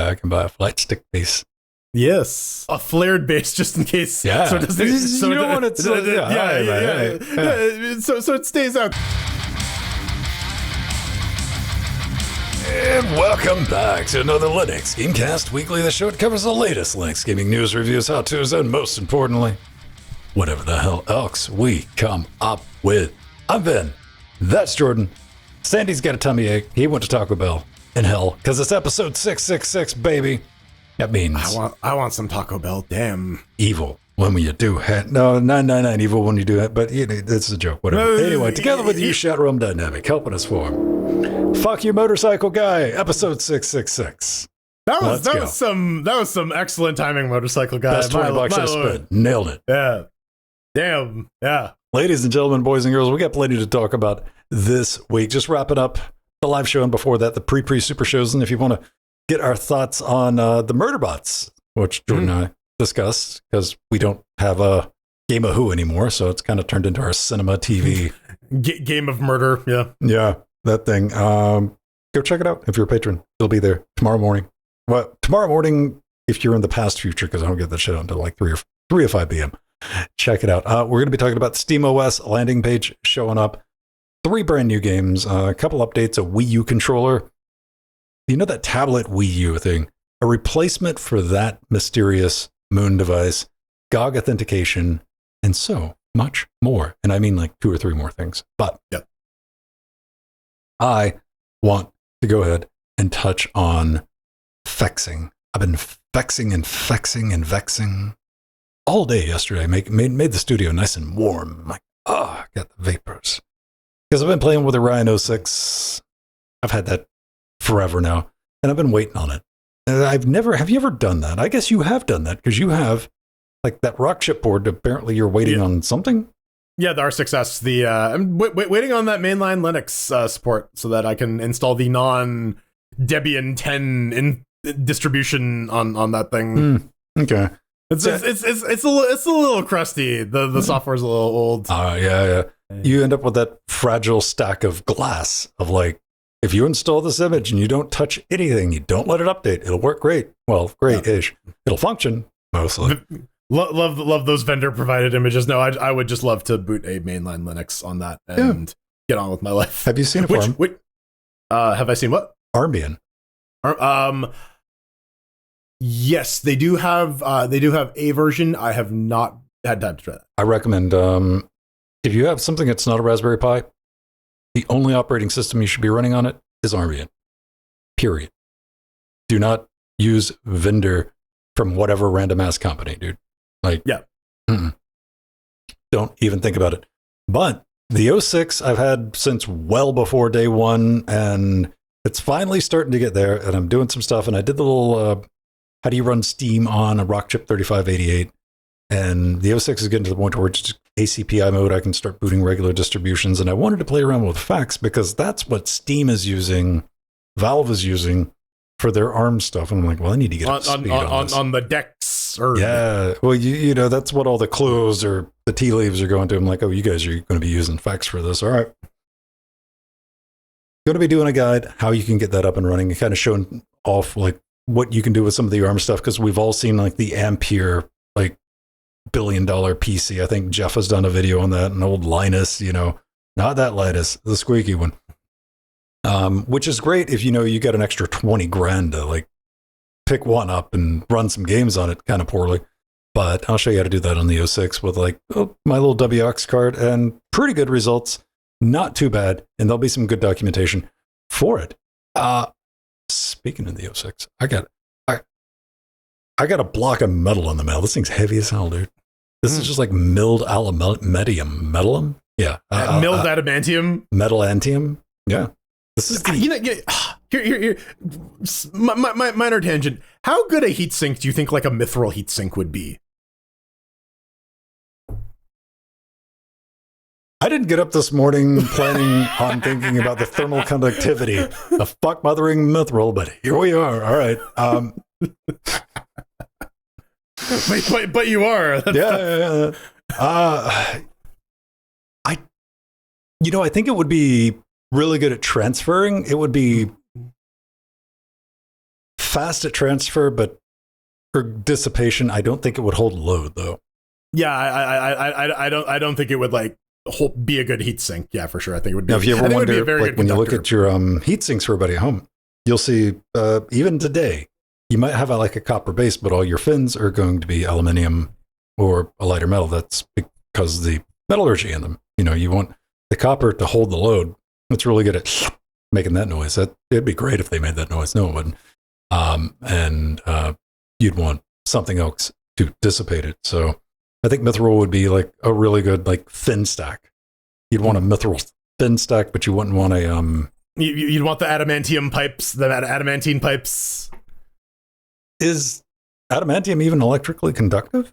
I can buy a flight stick base. Yes, a flared base just in case. Yeah, so it doesn't. you don't want it. So it stays out. And welcome back to another Linux Gamecast Weekly, the show that covers the latest Linux gaming news, reviews, how-tos, and most importantly, whatever the hell else we come up with. I'm Ben. That's Jordan. Sandy's got a tummy ache. He went to Taco Bell in hell because it's episode 666, baby. That means I want some Taco Bell. Damn. Evil when you do it. No, 999 evil when you do it, but it's a joke. Whatever. Anyway, together with you, Shadow Dynamic, helping us form. Fuck You Motorcycle Guy, episode 666. That was some excellent timing, Motorcycle Guy. Best 20 bucks I spent. Nailed it. Yeah. Damn. Yeah. Ladies and gentlemen, boys and girls, we got plenty to talk about this week. Just wrapping up the live show and before that, the pre-super shows. And if you want to get our thoughts on the murder bots, which Jordan and I discussed, because we don't have a Game of Who anymore, so it's kind of turned into our cinema TV. Game of Murder, yeah. Yeah, that thing. Go check it out if you're a patron. It'll be there tomorrow morning. Well, tomorrow morning, if you're in the past future, because I don't get that shit until like 3 or 5 p.m. Check it out. We're going to be talking about the SteamOS landing page showing up. 3 brand new games, a couple updates, a Wii U controller. You know that tablet Wii U thing? A replacement for that mysterious moon device, GOG authentication, and so much more. And I mean like 2 or 3 more things. But I want to go ahead and touch on fexing. I've been fexing and vexing all day yesterday. Made the studio nice and warm. I'm like, got the vapors. Because I've been playing with Orion 06. I've had that forever now, and I've been waiting on it. And have you ever done that? I guess you have done that, because you have, like, that rock chipboard, apparently you're waiting on something? Yeah, the R6S. I'm waiting on that mainline Linux support so that I can install the non-Debian 10 distribution on that thing. Okay. It's a little crusty. The software's a little old. Yeah. You end up with that fragile stack of glass of like, if you install this image and you don't touch anything, you don't let it update, it'll work great. Well, great-ish. It'll function, mostly. Love those vendor-provided images. No, I would just love to boot a mainline Linux on that and get on with my life. Have you seen it? Have I seen what? Armbian. Yes, they do have a version. I have not had time to try that. I recommend if you have something that's not a Raspberry Pi, the only operating system you should be running on it is Armbian. Period. Do not use vendor from whatever random ass company, dude. Like, don't even think about it. But the 06 I've had since well before day one, and it's finally starting to get there, and I'm doing some stuff, and I did the little how do you run Steam on a Rockchip 3588, and the 06 is getting to the point where it's just ACPI mode. I can start booting regular distributions, and I wanted to play around with Fax because that's what Steam is using, Valve is using for their ARM stuff. And I'm like, well, I need to get up to speed on the decks. Yeah, well, you know, that's what all the clues or the tea leaves are going to. I'm like, oh, you guys are going to be using Fax for this. All right. Going to be doing a guide how you can get that up and running and kind of showing off like what you can do with some of the ARM stuff, because we've all seen like the Ampere like $1 billion PC. I think Jeff has done a video on that, and old Linus, you know, not that Linus, the squeaky one, which is great if you know you got an extra 20 grand to like pick one up and run some games on it kind of poorly. But I'll show you how to do that on the 06 with like my little WX card, and pretty good results. Not too bad, and there'll be some good documentation for it. Speaking of the 06, I got a block of metal in the mail. This thing's heavy as hell, dude. This is just like milled metalum. Yeah, milled adamantium, metalantium. Yeah, this is here. Minor tangent. How good a heatsink do you think like a Mithril heatsink would be? I didn't get up this morning planning on thinking about the thermal conductivity, the fuck mothering Mithril, but here we are. All right. But you are. Yeah. I think it would be really good at transferring. It would be fast at transfer, but for dissipation, I don't think it would hold load though. Yeah, I don't think it would like be a good heat sink. Yeah, for sure. I think it would be. Now, if you ever wonder, like when you look at your heat sinks for everybody at home, you'll see even today, you might have like a copper base, but all your fins are going to be aluminum or a lighter metal. That's because of the metallurgy in them. You know, you want the copper to hold the load. It's really good at making that noise. It'd be great if they made that noise. No, it wouldn't. And you'd want something else to dissipate it. So I think Mithril would be like a really good like thin stack. You'd want a Mithril thin stack, but you wouldn't want a You'd want the adamantium pipes, the adamantine pipes. Is adamantium even electrically conductive?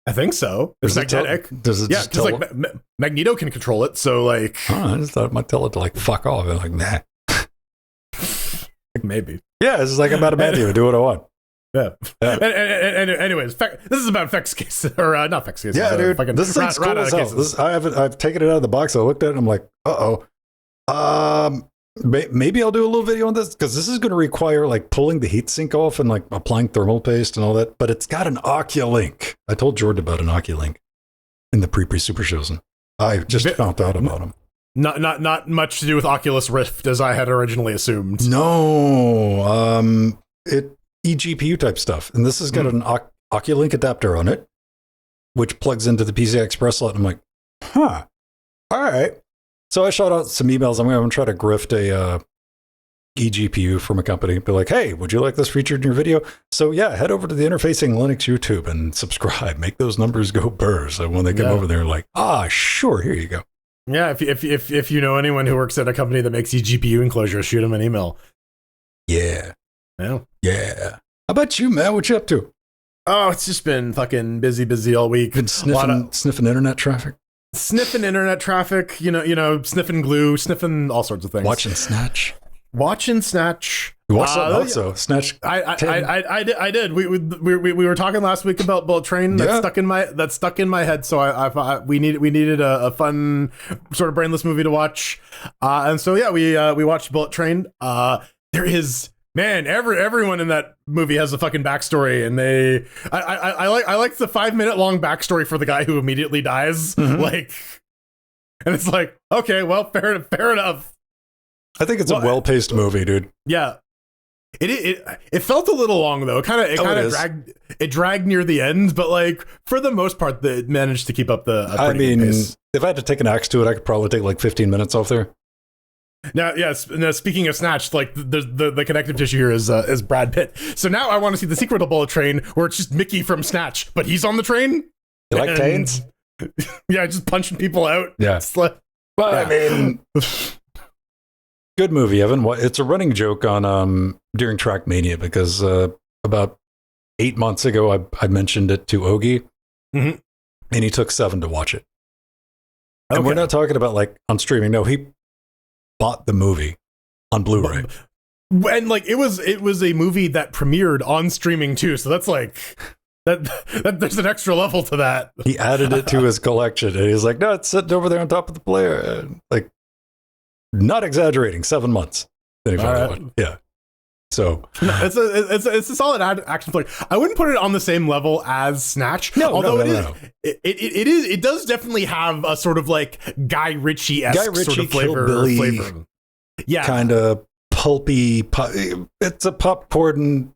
I think so. It's magnetic. Does it? Yeah, because like Magneto can control it. So like, I just thought it might tell it to like fuck off. And like, nah. Maybe. Yeah, it's like I'm adamantium. Do what I want. Yeah. And anyways, this is about Fex case or not Fex case. Yeah, dude. This thing's cool as hell. I've taken it out of the box. I looked at it. And I'm like, maybe I'll do a little video on this because this is going to require like pulling the heatsink off and like applying thermal paste and all that. But it's got an Oculink. I told Jordan about an Oculink in the pre super shows, and I just found out about them. Not much to do with Oculus Rift as I had originally assumed. No, eGPU type stuff, and this has got an Oculink adapter on it, which plugs into the PCI Express slot. And I'm like, all right. So I shot out some emails. I'm going to try to grift a eGPU from a company. Be like, hey, would you like this featured in your video? So yeah, head over to the Interfacing Linux YouTube and subscribe. Make those numbers go burr. So when they come over there, like, sure, here you go. Yeah, if you know anyone who works at a company that makes eGPU enclosures, shoot them an email. Yeah. Yeah. How about you, man? What you up to? Oh, it's just been fucking busy all week. Been sniffing internet traffic. Sniffing internet traffic, you know, sniffing glue, sniffing all sorts of things. Watching Snatch. You watched something also. Snatch. I did. We were talking last week about Bullet Train. That's stuck in my head. So we needed a fun sort of brainless movie to watch. And so yeah, we watched Bullet Train. There is. Man, everyone in that movie has a fucking backstory, and I like the 5-minute long backstory for the guy who immediately dies. Mm-hmm. Like, and it's like, okay, well, fair enough. I think it's a well-paced movie, dude. Yeah, it felt a little long though. It dragged near the end, but like for the most part, it managed to keep up the. Pace. If I had to take an axe to it, I could probably take like 15 minutes off there. Now, speaking of Snatch, like the connective tissue here is Brad Pitt. So now I want to see the sequel to Bullet Train, where it's just Mickey from Snatch, but he's on the train. You like trains? Yeah, just punching people out. Yeah. I mean, good movie, Evan. It's a running joke on during Trackmania because about 8 months ago I mentioned it to Ogie, and he took 7 to watch it. And we're not talking about like on streaming. No, he bought the movie on Blu-ray. And like it was a movie that premiered on streaming too, so that's like that there's an extra level to that. He added it to his collection, and he's like, no, it's sitting over there on top of the player. And like, not exaggerating, 7 months. Then he finally went. Yeah. So it's a solid action flick. I wouldn't put it on the same level as Snatch. Although it does definitely have a sort of like Guy Ritchie-esque sort of flavoring. Yeah, kind of pulpy. It's a popcorn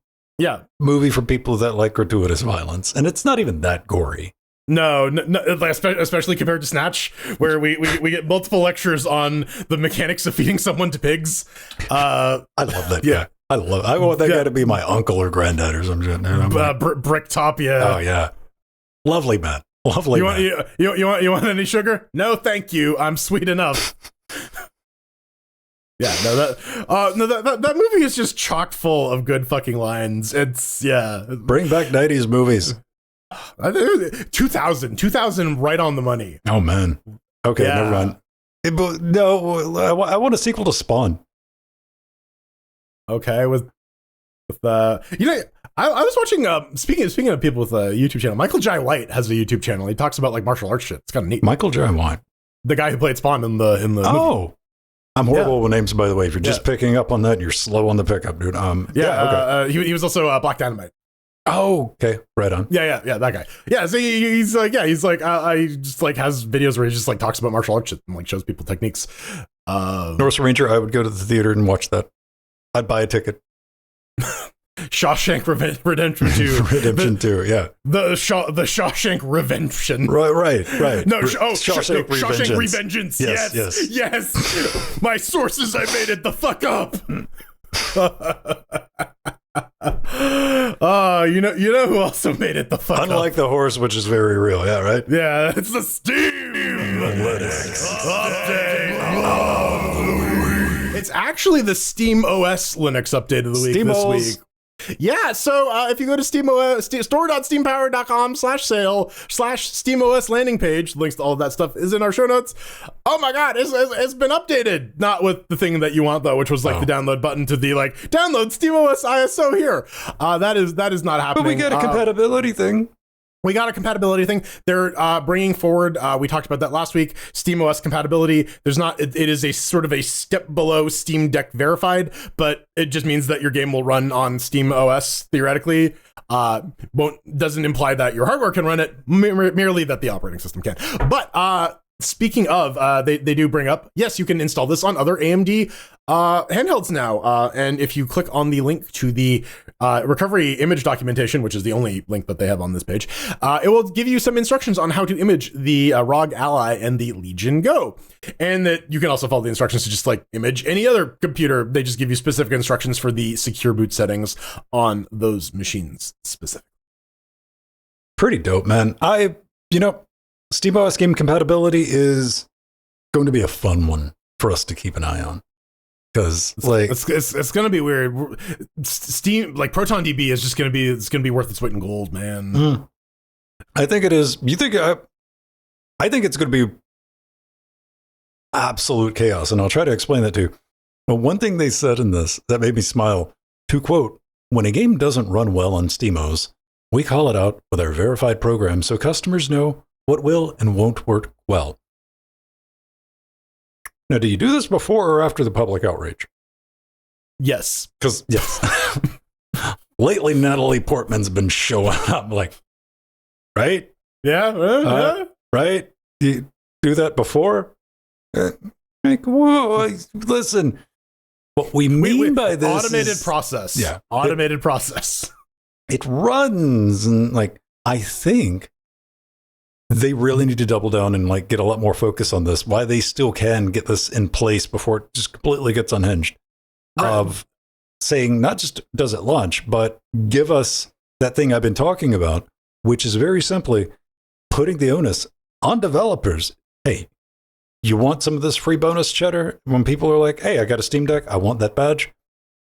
movie for people that like gratuitous violence, and it's not even that gory. No, especially compared to Snatch, where we get multiple lectures on the mechanics of feeding someone to pigs. I love that. Yeah. I want that guy to be my uncle or granddad or something. Bricktop, yeah. Oh yeah, lovely man. Lovely. You want any sugar? No, thank you. I'm sweet enough. Yeah, that movie is just chock full of good fucking lines. It's Bring back 90s movies. 2000 right on the money. Oh man. Okay, never mind. I want a sequel to Spawn. Okay, with I was watching. Speaking of people with a YouTube channel, Michael Jai White has a YouTube channel. He talks about like martial arts shit. It's kind of neat. Michael Jai White, the guy who played Spawn in the movie. I'm horrible with names, by the way. If you're just picking up on that, you're slow on the pickup, dude. Okay. He was also Black Dynamite. Oh, okay. Right on. Yeah, that guy. Yeah, so he's like, I just like has videos where he just like talks about martial arts and like shows people techniques. Norse Ranger, I would go to the theater and watch that. I'd buy a ticket. Shawshank Redemption 2. Redemption 2, yeah. The Shawshank Revention. Right. No, Shawshank Revengeance. Yes. My sources, I made it the fuck up. You know who also made it the fuck up? Unlike the horse, which is very real, yeah, right? Yeah, it's the Steam update of the week. It's actually the SteamOS Linux update of the week this week. Yeah, so if you go to SteamOS, store.steampower.com/sale/SteamOS landing page, links to all of that stuff is in our show notes. Oh my god, it's been updated. Not with the thing that you want though, which was like the download button to the like download SteamOS ISO here. That is not happening. But we get a compatibility thing. We got a compatibility thing. They're bringing forward, we talked about that last week, SteamOS compatibility. It is a sort of a step below Steam Deck verified, but it just means that your game will run on SteamOS theoretically. Doesn't imply that your hardware can run it, merely that the operating system can. But speaking of, they do bring up, yes, you can install this on other AMD handhelds now. And if you click on the link to the recovery image documentation, which is the only link that they have on this page, it will give you some instructions on how to image the ROG Ally and the Legion Go. And that you can also follow the instructions to just like image any other computer. They just give you specific instructions for the secure boot settings on those machines specifically. Pretty dope, man. SteamOS game compatibility is going to be a fun one for us to keep an eye on. Because like it's gonna be weird. Steam like Proton DB is just gonna be worth its weight in gold, man. I think it is. You think I think it's gonna be absolute chaos, and I'll try to explain that too. But one thing they said in this that made me smile, to quote, "When a game doesn't run well on SteamOS, we call it out with our verified program so customers know what will and won't work well." Now, do you do this before or after the public outrage? Yes. Because, yes. Lately, Natalie Portman's been showing up like, right? Yeah. Right? Do you do that before? Like, whoa, listen. What we mean by this automated process. Yeah. Automated process. It runs, and like, I think they really need to double down and like get a lot more focus on this. Why they still can get this in place before it just completely gets unhinged. Right. Of saying not just does it launch, but give us that thing I've been talking about, which is very simply putting the onus on developers. Hey, you want some of this free bonus cheddar? When people are like, hey, I got a Steam Deck, I want that badge.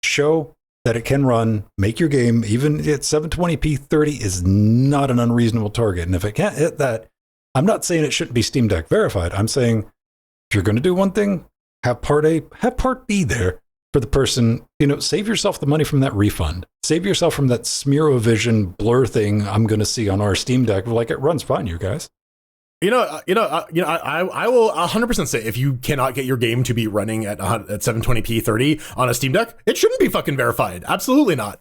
Show that it can run, make your game, even at 720p 30 is not an unreasonable target. And if it can't hit that, I'm not saying it shouldn't be Steam Deck verified. I'm saying if you're going to do one thing, have part A, have part B there for the person, save yourself the money from that refund. Save yourself from that Smearovision blur thing I'm going to see on our Steam Deck. Like, it runs fine, you guys. I will 100% say if you cannot get your game to be running at 720p 30 on a Steam Deck, it shouldn't be fucking verified. Absolutely not.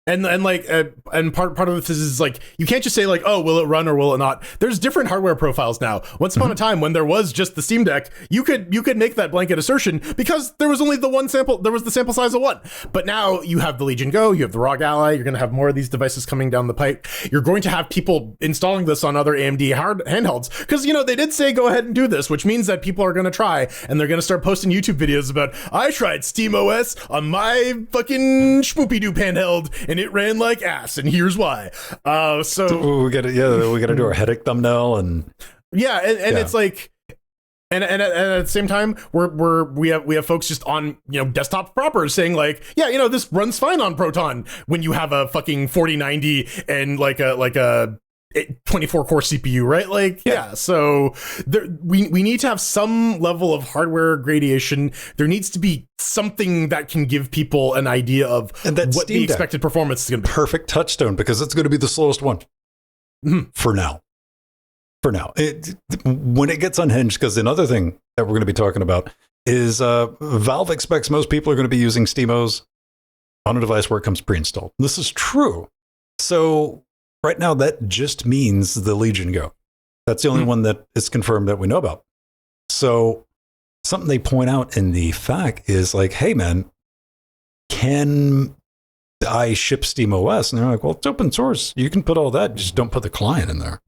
And part of this is like, you can't just say like, oh, will it run or will it not? There's different hardware profiles now. Once upon a time, when there was just the Steam Deck, you could make that blanket assertion because there was only the one sample. There was the sample size of one. But now you have the Legion Go, you have the ROG Ally. You're going to have more of these devices coming down the pipe. You're going to have people installing this on other AMD handhelds because they did say go ahead and do this, which means that people are going to try and they're going to start posting YouTube videos about I tried SteamOS on my fucking schmoopy-doop handheld and it ran like ass, and here's why. So we got to do our headache thumbnail, and it's like, and at the same time, we have folks just on desktop proper saying like, this runs fine on Proton when you have a fucking 4090 and like a 24 core CPU, right? Like, so we need to have some level of hardware gradation. There needs to be something that can give people an idea of what the expected performance is going to be. Perfect touchstone, because it's going to be the slowest one for now. for now. When it gets unhinged, because another thing that we're going to be talking about is Valve expects most people are going to be using SteamOS on a device where it comes pre-installed. This is true. So right now, that just means the Legion Go. That's the only one that is confirmed that we know about. So something they point out in the FAQ is like, hey, man, can I ship SteamOS? And they're like, well, it's open source. You can put all that. Just don't put the client in there.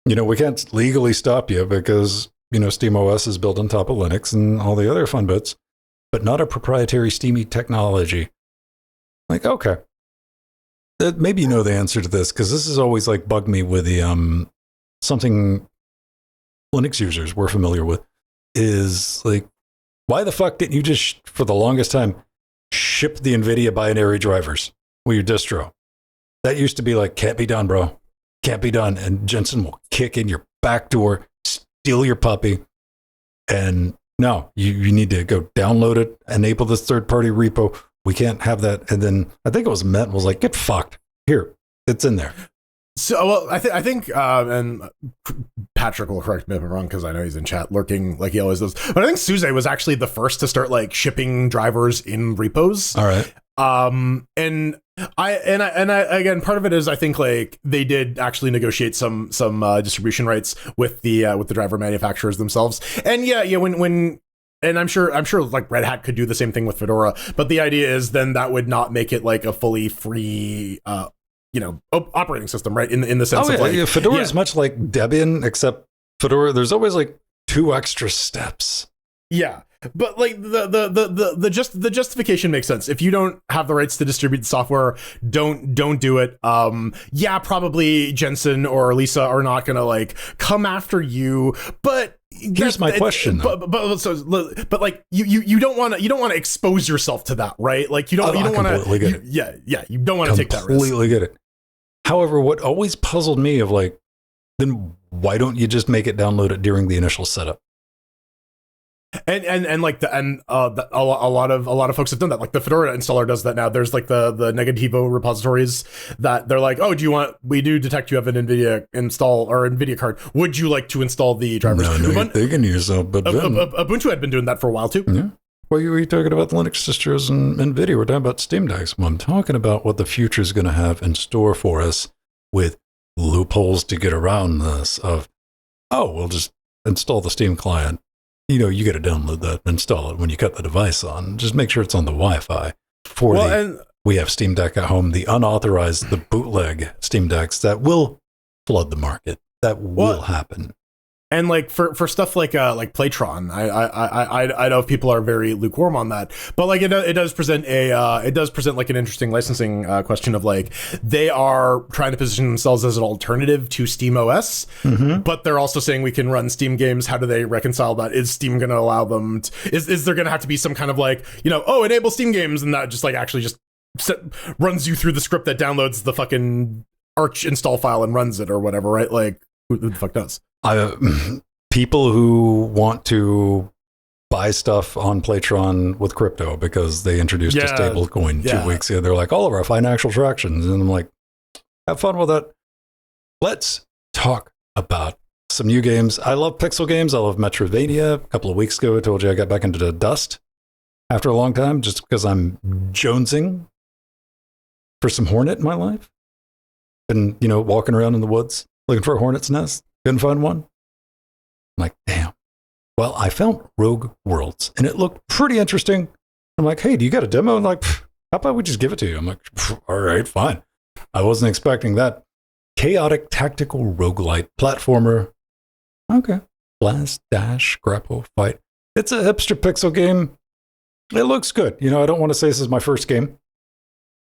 We can't legally stop you because, SteamOS is built on top of Linux and all the other fun bits, but not a proprietary Steamy technology. Like, okay. Maybe you know the answer to this, because this has always like bugged me with the something Linux users we're familiar with is like, why the fuck didn't you just, for the longest time, ship the NVIDIA binary drivers with your distro? That used to be like, can't be done, bro. Can't be done. And Jensen will kick in your back door, steal your puppy. And no, you need to go download it, enable this third-party repo. We can't have that. And then I think it was Met was like, get fucked. Here, it's in there. So, well, I think, and Patrick will correct me if I'm wrong because I know he's in chat lurking like he always does. But I think Seige was actually the first to start like shipping drivers in repos. All right. And I again, part of it is I think like they did actually negotiate some distribution rights with the driver manufacturers themselves. And when and I'm sure like Red Hat could do the same thing with Fedora, but the idea is then that would not make it like a fully free operating system, right? In the sense of like Fedora is much like Debian, except Fedora there's always like 2 extra steps. Yeah. But like the justification makes sense. If you don't have the rights to distribute the software, don't do it. Probably Jensen or Lisa are not gonna like come after you. But here's my question. But like you don't want to expose yourself to that, right? Like you don't want to. You don't want to take that risk. Completely get it. However, what always puzzled me of like, then why don't you just make it download it during the initial setup? And a lot of folks have done that. Like the Fedora installer does that now. There's like the Negativo repositories that they're like, oh, we do detect you have an NVIDIA install or NVIDIA card. Would you like to install the drivers? No, they can use them, but Ubuntu had been doing that for a while too. Yeah. Well, you were talking about the Linux distros and NVIDIA. We're talking about Steam Decks. Well, I'm talking about what the future is going to have in store for us with loopholes to get around this of, we'll just install the Steam client. You got to download that and install it when you cut the device on. Just make sure it's on the Wi-Fi. We have Steam Deck at home, the unauthorized, the bootleg Steam Decks that will flood the market. That will happen. And like for stuff like Playtron, I know people are very lukewarm on that, but like it does present like an interesting licensing question of like they are trying to position themselves as an alternative to SteamOS, but they're also saying we can run Steam games. How do they reconcile that? Is Steam going to allow them? Is there going to have to be some kind of like enable Steam games and that just like actually just runs you through the script that downloads the fucking Arch install file and runs it or whatever, right? Like who the fuck does? People who want to buy stuff on Playtron with crypto because they introduced a stable coin 2 weeks ago. They're like, all of our financial transactions. And I'm like, have fun with that. Let's talk about some new games. I love pixel games. I love Metroidvania. A couple of weeks ago, I told you I got back into the Dust after a long time just because I'm jonesing for some hornet in my life. Been, walking around in the woods looking for a hornet's nest. Couldn't find one. I'm like, damn. Well, I found Rouge Worlds, and it looked pretty interesting. I'm like, hey, do you got a demo? I'm like, how about we just give it to you? I'm like, all right, fine. I wasn't expecting that. Chaotic tactical roguelite platformer. Okay. Blast, dash, grapple, fight. It's a hipster pixel game. It looks good. I don't want to say this is my first game.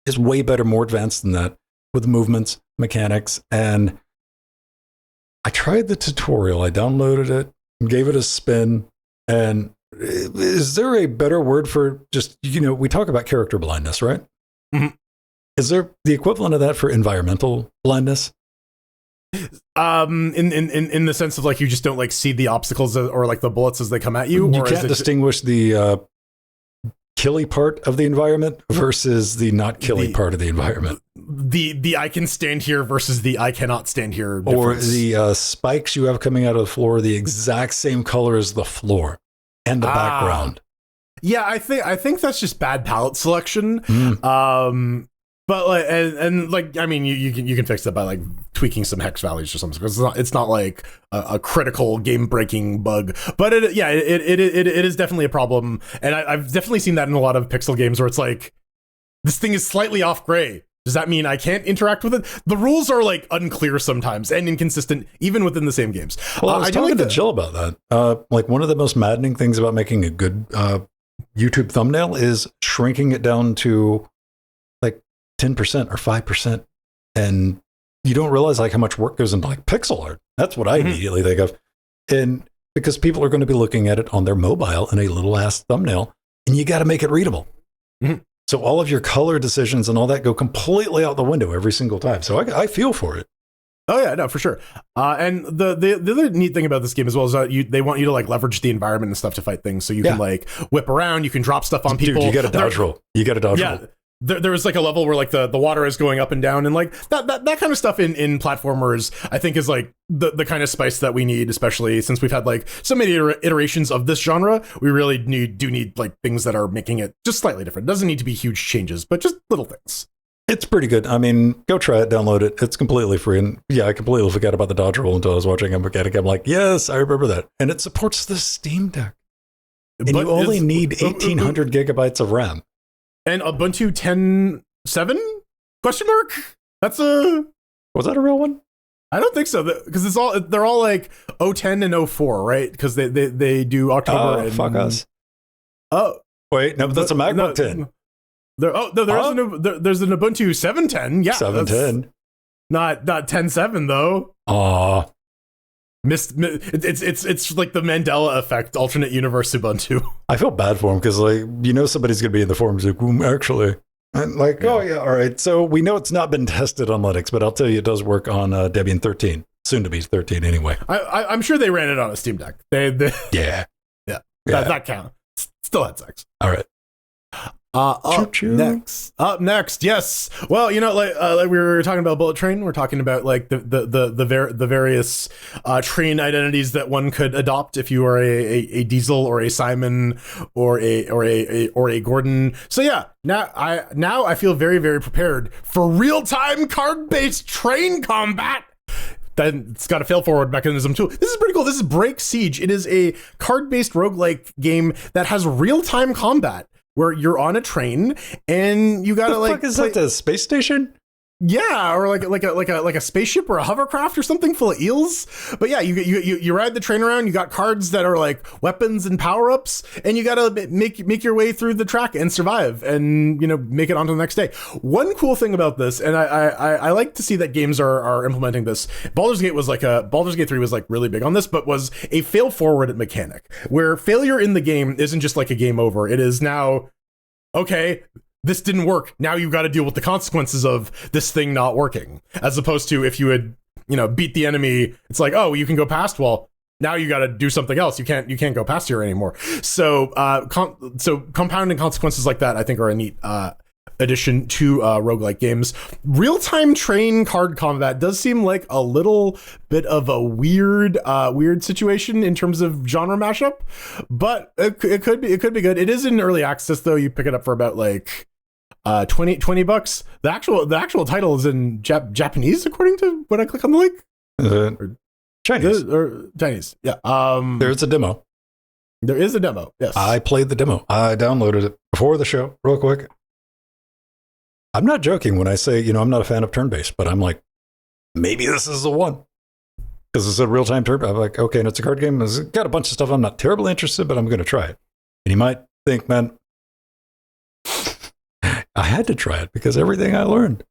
It's way better, more advanced than that with movements, mechanics, and I tried the tutorial. I downloaded it, gave it a spin, and is there a better word for just, we talk about character blindness, right? Mm-hmm. Is there the equivalent of that for environmental blindness? In the sense of like you just don't like see the obstacles or like the bullets as they come at you? You can't distinguish the killy part of the environment versus the not killy part of the environment. the I can stand here versus the I cannot stand here Or difference. the spikes you have coming out of the floor, the exact same color as the floor and the background. Yeah, I think that's just bad palette selection. But like, and like, I mean, you can fix it by like tweaking some hex values or something. It's not like a critical game breaking bug, but it is definitely a problem. And I've definitely seen that in a lot of pixel games where it's like, this thing is slightly off gray. Does that mean I can't interact with it? The rules are like unclear sometimes and inconsistent, even within the same games. Well, I was talking to Jill about that. Like one of the most maddening things about making a good YouTube thumbnail is shrinking it down to like 10% or 5%. And you don't realize like how much work goes into like pixel art. That's what I immediately think of. And because people are going to be looking at it on their mobile in a little ass thumbnail, and you got to make it readable. So all of your color decisions and all that go completely out the window every single time. So I feel for it. Oh yeah, no, for sure. And the other neat thing about this game as well is that they want you to like leverage the environment and stuff to fight things. So you can like whip around, you can drop stuff on people. Dude, you got a dodge roll. You got a dodge roll. There was like a level where like the water is going up and down, and like that kind of stuff in platformers, I think is like the kind of spice that we need, especially since we've had like so many iterations of this genre. We really do need like things that are making it just slightly different. It doesn't need to be huge changes, but just little things. It's pretty good. I mean, go try it, download it. It's completely free. And yeah, I completely forgot about the dodge roll until I was watching a mechanic. I'm like, yes, I remember that. And it supports the Steam Deck. And you only need 1,800 gigabytes of RAM. And Ubuntu 10.7? Question mark? Was that a real one? I don't think so, because they're all like 010 and 04, right? Because they do October. Oh, fuck us. Oh wait, no, but that's a MacBook 10. There's an Ubuntu 7.10. Yeah, 7.10. Not 10.7 though. Aw. It's like the Mandela effect, alternate universe Ubuntu. I feel bad for him because like somebody's gonna be in the forums like, actually, and like, oh yeah, all right. So we know it's not been tested on Linux, but I'll tell you, it does work on Debian 13, soon to be 13 anyway. I'm sure they ran it on a Steam Deck. Yeah. That counts. Still had sex. All right. Up next, yes. Well, like we were talking about Bullet Train, we're talking about like the various train identities that one could adopt if you are a Diesel or a Simon or a Gordon. So yeah, now I feel very, very prepared for real-time card-based train combat. Then it's got a fail-forward mechanism too. This is pretty cool. This is Break Siege. It is a card-based roguelike game that has real-time combat, where you're on a train and you gotta like. Fuck is that, the space station? Yeah, or like a spaceship or a hovercraft or something full of eels. But yeah, you ride the train around. You got cards that are like weapons and power ups, and you gotta make your way through the track and survive, and make it onto the next day. One cool thing about this, and I like to see that games are implementing this. Baldur's Gate 3 was like really big on this, but was a fail forward mechanic where failure in the game isn't just like a game over. It is now, okay, this didn't work. Now you got to deal with the consequences of this thing not working. As opposed to if you had, beat the enemy, it's like, oh, you can go past. Well, now you got to do something else. You can't go past here anymore. So, so compounding consequences like that, I think, are a neat addition to roguelike games. Real-time train card combat does seem like a little bit of a weird situation in terms of genre mashup, but it could be good. It is in early access though. You pick it up for about like $20. The actual title is in Japanese according to when I click on the link. Chinese. Yeah. There's a demo. There is a demo. Yes. I played the demo. I downloaded it before the show real quick. I'm not joking when I say, I'm not a fan of turn-based, but I'm like, maybe this is the one. Because it's a real-time turn. I'm like, okay, and it's a card game. It's got a bunch of stuff I'm not terribly interested, but I'm going to try it. And you might think, man, I had to try it because everything I learned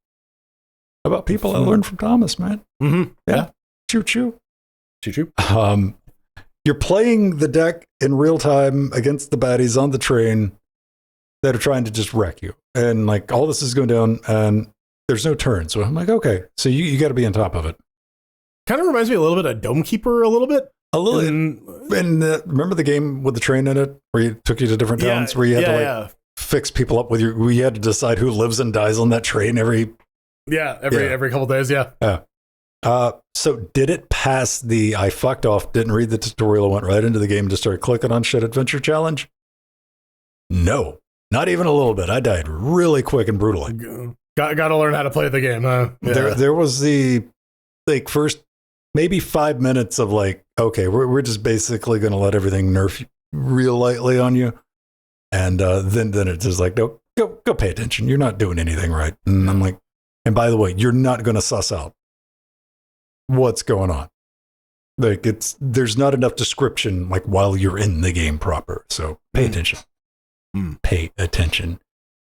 about people I learned from Thomas, man. Mm-hmm. Yeah. Choo-choo. Choo-choo. You're playing the deck in real time against the baddies on the train that are trying to just wreck you. And like all this is going down and there's no turn. So I'm like, okay, so you got to be on top of it. Kind of reminds me a little bit of Dome Keeper a little bit. And remember the game with the train in it where you took you to different towns where you had to fix people up with where you had to decide who lives and dies on that train every Yeah, every couple days, yeah. So did it pass the I fucked off, didn't read the tutorial, went right into the game to start clicking on shit adventure challenge? No, not even a little bit. I died really quick and brutally. Got to learn how to play the game, huh? Yeah. There was the first maybe 5 minutes of okay, we're just basically going to let everything nerf real lightly on you. And then it's just no, go pay attention. You're not doing anything right. And I'm like, and by the way, you're not going to suss out what's going on. There's not enough description while you're in the game proper. So pay attention. Pay attention.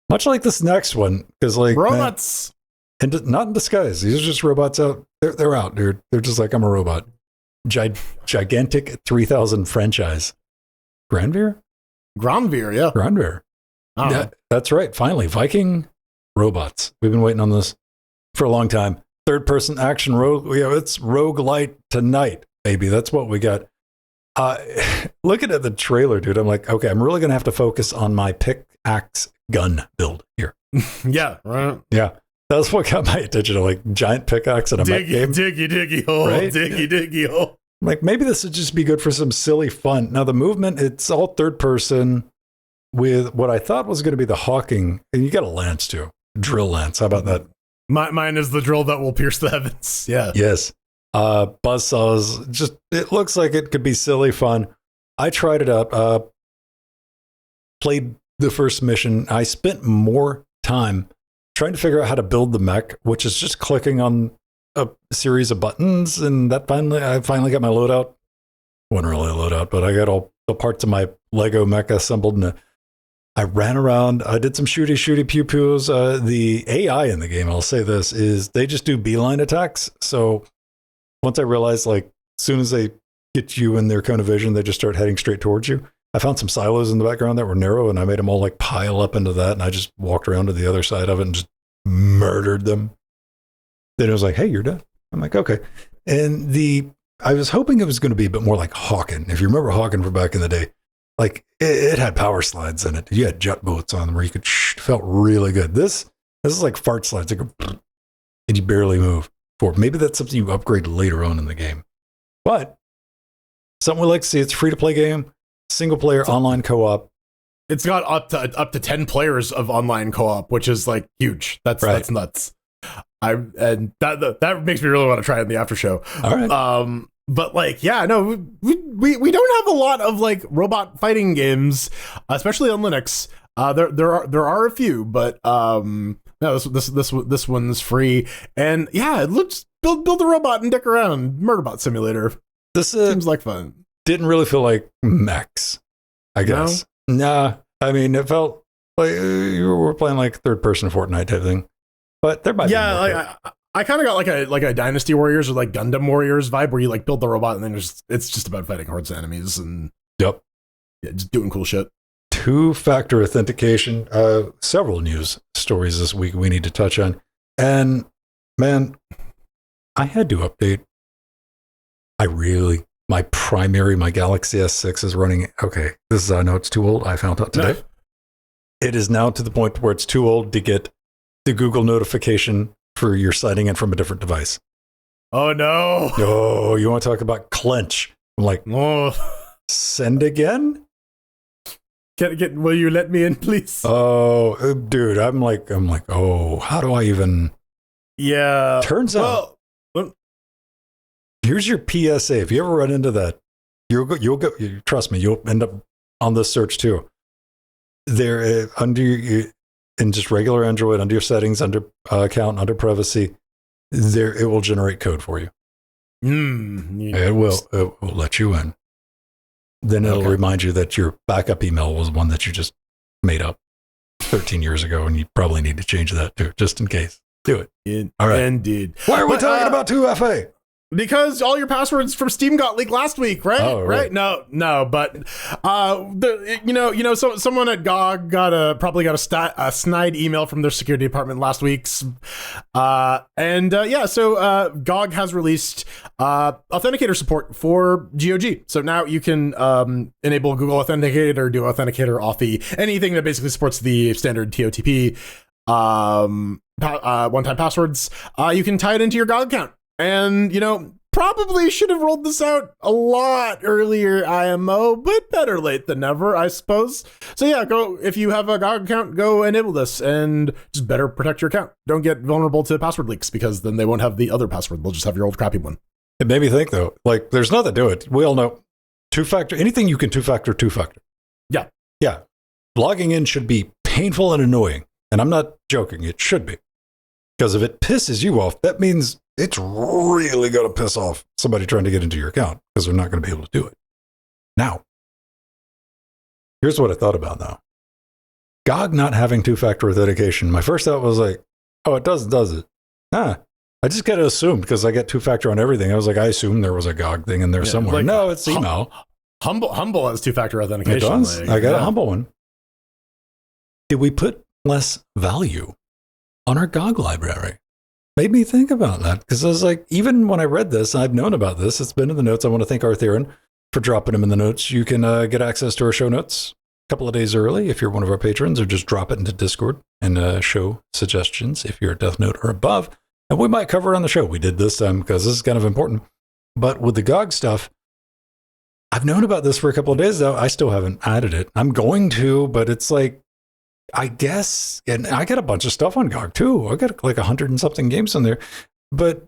Much like this next one, because robots, and not in disguise. These are just robots out. They're out. They're just I'm a robot. Gigantic 3000 franchise. Granvir, yeah. Granvir. Yeah, that's right. Finally, Viking robots. We've been waiting on this for a long time. Third-person action rogue. It's roguelite tonight, baby. That's what we got. Looking at the trailer, dude, I'm okay, I'm really going to have to focus on my pickaxe gun build here. Yeah, right. Yeah, that's what got my attention. Giant pickaxe in a mech game. Diggy hole, right? Diggy hole. Maybe this would just be good for some silly fun. Now, the movement, it's all third-person with what I thought was going to be the hawking, and you got a lance, too. Drill lance. How about that? Mine is the drill that will pierce the heavens. Yeah. Yes. Buzzsaws. It looks like it could be silly fun. I tried it out. Played the first mission. I spent more time trying to figure out how to build the mech, which is just clicking on a series of buttons, and I finally got my loadout. Wasn't really a loadout, but I got all the parts of my Lego mech assembled, and I ran around. I did some shooty pew pews. The AI in the game, I'll say this, is they just do beeline attacks. So once I realized, as soon as they get you in their cone of vision, they just start heading straight towards you. I found some silos in the background that were narrow, and I made them all pile up into that, and I just walked around to the other side of it and just murdered them. Then it was hey, you're done. I'm okay. And I was hoping it was going to be a bit more like Hawking. If you remember Hawking from back in the day, it had power slides in it. You had jet boats on them where you could felt really good. This is like fart slides. And you barely move forward. Maybe that's something you upgrade later on in the game. But something we like to see. It's a free-to-play game, single-player, online co-op. It's got up to 10 players of online co-op, which is huge. That's nuts. And that makes me really want to try it in the after show. All right. But we don't have a lot of robot fighting games, especially on Linux. There are a few, but no, this one's free. And yeah, let's build a robot and dick around. Murderbot Simulator. This seems like fun. Didn't really feel like mechs, I guess. No? Nah, I mean it felt like you were playing third person Fortnite type thing. But there might be more. I kind of got a Dynasty Warriors or Gundam Warriors vibe where you build the robot and then it's just about fighting hordes of enemies and just doing cool shit. Two-factor authentication. Several news stories this week we need to touch on. And man, I had to update. My Galaxy S6 is running. Okay, I know it's too old. I found out today. It is now to the point where it's too old to get the Google notification for your signing in from a different device. Oh no! Oh, you want to talk about clench? I'm send again? Will you let me in, please? Oh, dude, I'm oh, how do I even? Yeah. Turns out, here's your PSA. If you ever run into that, you'll go. Trust me, you'll end up on this search too. There in just regular Android, under your settings, under account, under privacy, it will generate code for you. It will let you in. Then it'll remind you that your backup email was one that you just made up 13 years ago, and you probably need to change that too, just in case. Do it. All right. Indeed. Why are we talking about 2FA? Because all your passwords from Steam got leaked last week, right? Oh, right. No, but someone at GOG probably got a snide email from their security department last week, so GOG has released authenticator support for GOG. So now you can enable Google Authenticator, do Authenticator, Authy, anything that basically supports the standard TOTP. one-time passwords. You can tie it into your GOG account. And, probably should have rolled this out a lot earlier, IMO, but better late than never, I suppose. So yeah, if you have a GOG account, go enable this and just better protect your account. Don't get vulnerable to password leaks, because then they won't have the other password. They'll just have your old crappy one. It made me think, though, like, there's nothing to it. We all know two-factor, anything you can two-factor. Yeah. Yeah. Logging in should be painful and annoying. And I'm not joking. It should be. Because if it pisses you off, that means it's really going to piss off somebody trying to get into your account, because they're not going to be able to do it. Now, here's what I thought about now. GOG not having two-factor authentication. My first thought was like, oh, it does it? Nah. I just got to assume, because I get two-factor on everything. I was like, I assume there was a GOG thing in there somewhere. Like, no, it's email. Humble has two-factor authentication. It does. I got a Humble one. Did we put less value on our GOG library? Made me think about that, because I was like, even when I read this, I've known about this. It's been in the notes. I want to thank Artheron for dropping them in the notes. You can get access to our show notes a couple of days early if you're one of our patrons, or just drop it into Discord and show suggestions if you're a Death Note or above. And we might cover it on the show. We did this time because this is kind of important. But with the GOG stuff, I've known about this for a couple of days, though. I still haven't added it. I'm going to, but it's like, I guess, and I got a bunch of stuff on GOG too. I got like 100 and something games on there. But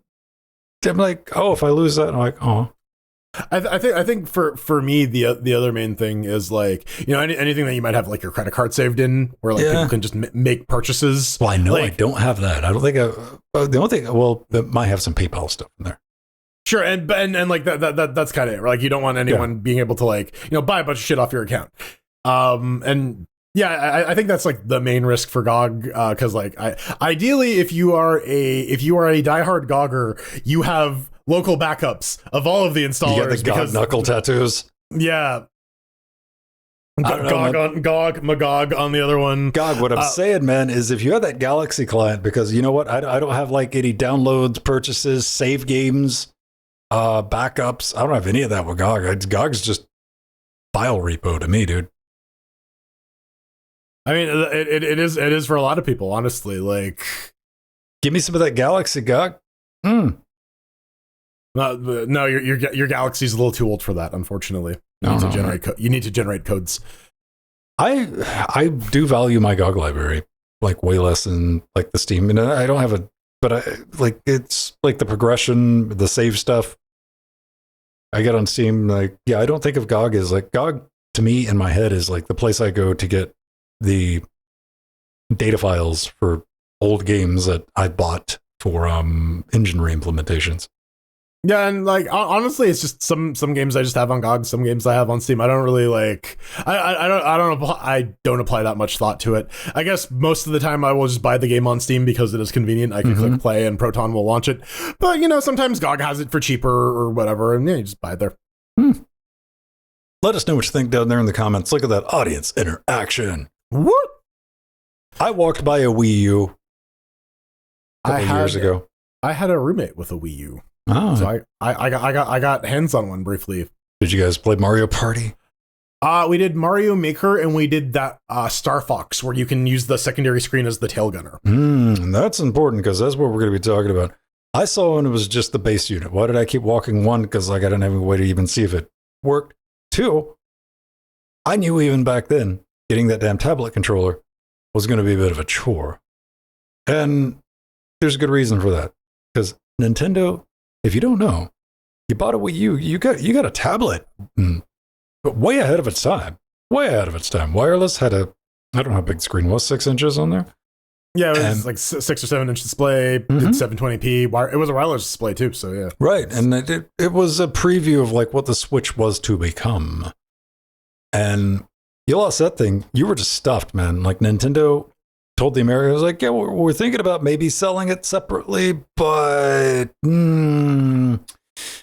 I'm like, oh, if I lose that, I'm like, oh. I think for me, the other main thing is like, anything that you might have like your credit card saved in, where like people can just make purchases. Well, I know like, I don't have that. I don't think the only thing, well, it might have some PayPal stuff in there. Sure, and like that's kind of it. Like, you don't want anyone being able to like buy a bunch of shit off your account. And yeah, I think that's like the main risk for GOG, because like ideally, if you are a diehard GOGger, you have local backups of all of the installers. You got the GOG knuckle tattoos. Yeah. GOG, Magog on the other one. GOG, what I'm saying, man, is if you have that Galaxy client, because you know what? I don't have like any downloads, purchases, save games, backups. I don't have any of that with GOG. GOG's just file repo to me, dude. I mean, it is for a lot of people, honestly. Like, give me some of that Galaxy GOG. No, your Galaxy's a little too old for that, unfortunately. You need to generate codes. I do value my GOG library like way less than like the Steam. And I don't have it's like the progression, the save stuff I get on Steam. Like, yeah, I don't think of GOG as like GOG to me in my head is like the place I go to get the data files for old games that I bought for engine re-implementations. Yeah, and like honestly, it's just some games I just have on GOG, some games I have on Steam. I don't really like. I don't apply that much thought to it. I guess most of the time I will just buy the game on Steam because it is convenient. I can click play and Proton will launch it. But sometimes GOG has it for cheaper or whatever, and you just buy it there. Let us know what you think down there in the comments. Look at that audience interaction. What? I walked by a Wii U a couple years ago. I had a roommate with a Wii U. Oh. So I got hands on one briefly. Did you guys play Mario Party? We did Mario Maker, and we did that Star Fox where you can use the secondary screen as the tail gunner. That's important because that's what we're going to be talking about. I saw when it was just the base unit. Why did I keep walking? One, because like I didn't have a way to even see if it worked. Two, I knew even back then getting that damn tablet controller was going to be a bit of a chore. And there's a good reason for that. Because Nintendo, if you don't know, you bought a Wii U, you got a tablet, but way ahead of its time. Way ahead of its time. Wireless had I don't know how big the screen was, 6 inches on there? Yeah, it was like 6 or 7 inch display, did 720p. It was a wireless display too, so yeah. Right, and it was a preview of like what the Switch was to become. And you lost that thing, you were just stuffed, man. Like Nintendo told the Americans, like, yeah, we're thinking about maybe selling it separately, but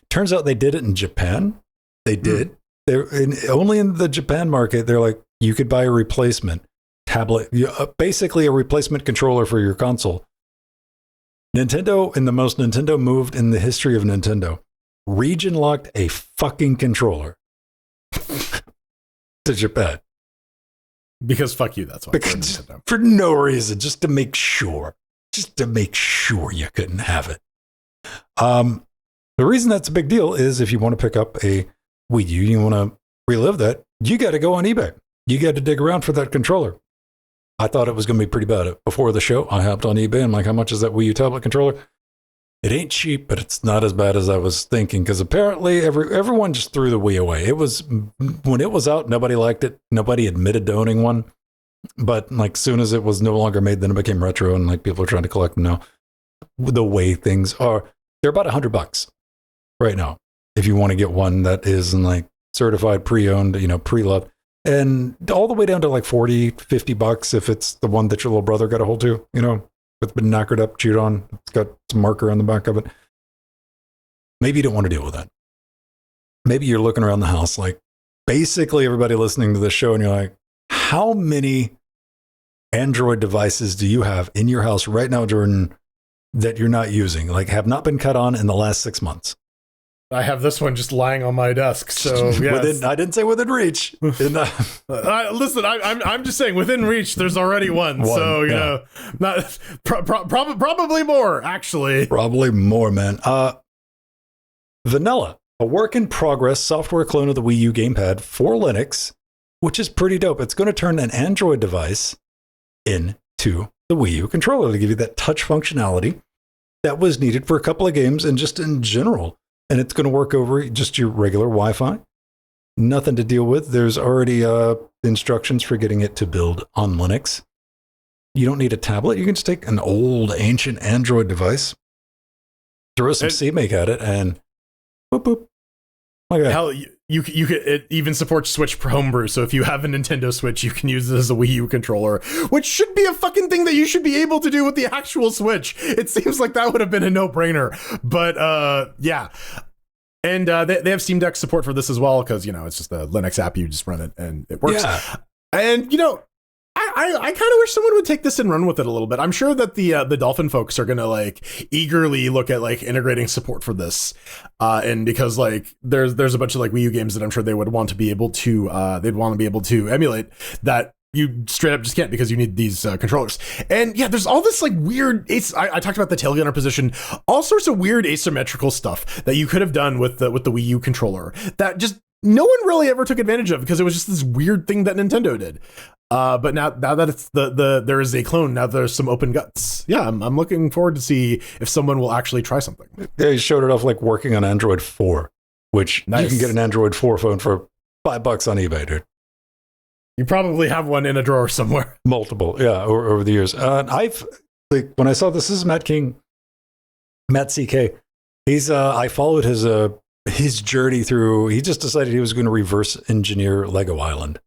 turns out they did it in Japan. They did. Only in the Japan market, they're like, you could buy a replacement tablet, basically a replacement controller for your console. Nintendo, in the most Nintendo moved in the history of Nintendo, region locked a fucking controller to Japan. Because fuck you, that's why. Because for no reason, just to make sure you couldn't have it. The reason that's a big deal is if you want to pick up a Wii U, you want to relive that, you got to go on eBay. You got to dig around for that controller. I thought it was going to be pretty bad. Before the show, I hopped on eBay. I'm like, how much is that Wii U tablet controller? It ain't cheap, but it's not as bad as I was thinking, because apparently everyone just threw the Wii away. It was, when it was out, nobody liked it. Nobody admitted to owning one. But like soon as it was no longer made, then it became retro, and like people are trying to collect them now. The way things are, they're about $100 right now if you want to get one that is like certified pre-owned, pre-loved. And all the way down to like $40-50 if it's the one that your little brother got a hold to, it's been knackered up, chewed on. It's got some marker on the back of it. Maybe you don't want to deal with that. Maybe you're looking around the house like basically everybody listening to this show, and you're like, how many Android devices do you have in your house right now, Jordan, that you're not using, like have not been cut on in the last 6 months? I have this one just lying on my desk. So yes. I didn't say within reach. Listen, I'm just saying within reach. There's already one. So not probably more actually. Probably more, man. Vanilla, a work in progress software clone of the Wii U gamepad for Linux, which is pretty dope. It's going to turn an Android device into the Wii U controller to give you that touch functionality that was needed for a couple of games and just in general. And it's going to work over just your regular Wi-Fi. Nothing to deal with. There's already instructions for getting it to build on Linux. You don't need a tablet. You can just take an old, ancient Android device, throw some CMake at it, and boop, boop. Like that. Hell, you could, it even supports Switch for homebrew. So if you have a Nintendo Switch, you can use it as a Wii U controller, which should be a fucking thing that you should be able to do with the actual Switch. It seems like that would have been a no-brainer. But yeah. And they have Steam Deck support for this as well, because, it's just a Linux app. You just run it and it works. Yeah. And, I kind of wish someone would take this and run with it a little bit. I'm sure that the Dolphin folks are going to like eagerly look at like integrating support for this. And because like there's a bunch of like Wii U games that I'm sure they would want to be able to emulate that you straight up just can't, because you need these controllers. And yeah, there's all this like weird I talked about the tailgunner position, all sorts of weird asymmetrical stuff that you could have done with the Wii U controller that just no one really ever took advantage of, because it was just this weird thing that Nintendo did. But now that it's there is a clone, now there's some open guts. Yeah, I'm looking forward to see if someone will actually try something. They showed it off like working on Android 4, which nice. You can get an Android 4 phone for $5 on eBay, dude. You probably have one in a drawer somewhere. Multiple, yeah, over the years. I've like when I saw this is Matt CK. He's I followed his journey through. He just decided he was going to reverse engineer Lego Island.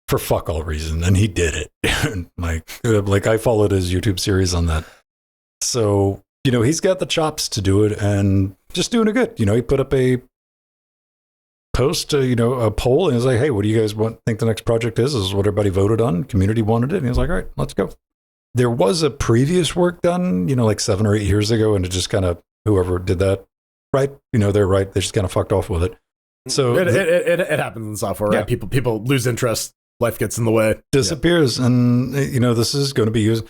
For fuck all reason, and he did it. like I followed his YouTube series on that. So, he's got the chops to do it and just doing it good. He put up a post, a poll, and he's like, hey, what do you guys think the next project is? This is what everybody voted on. Community wanted it. And he was like, all right, let's go. There was a previous work done, like 7 or 8 years ago, and it just kind of, whoever did that, right? They're right. They just kind of fucked off with it. So it happens in software, right? Yeah. People lose interest. Life gets in the way. Disappears. Yeah. And, this is going to be used.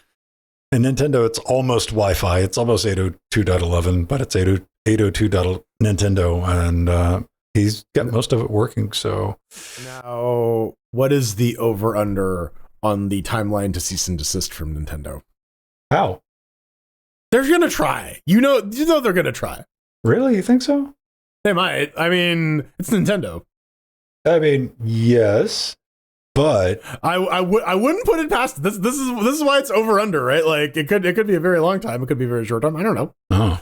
In Nintendo, it's almost Wi-Fi. It's almost 802.11, but it's 802. Nintendo. And he's got most of it working. So now, what is the over-under on the timeline to cease and desist from Nintendo? How? They're going to try. You know they're going to try. Really? You think so? They might. I mean, it's Nintendo. I mean, yes. But I wouldn't put it past this is why it's over under, right? Like it could be a very long time, it could be a very short time. I don't know. Oh.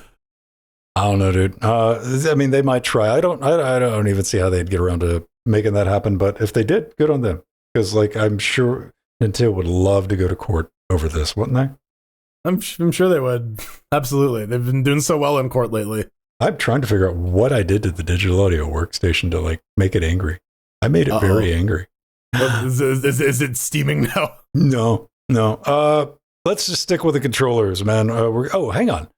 I don't know, dude. I mean, they might try. I don't even see how they'd get around to making that happen. But if they did, good on them. Because like I'm sure Nintendo would love to go to court over this, wouldn't they? I'm sure they would. Absolutely. They've been doing so well in court lately. I'm trying to figure out what I did to the digital audio workstation to like make it angry. I made it very angry. Is it steaming now? No. Let's just stick with the controllers, man. Hang on.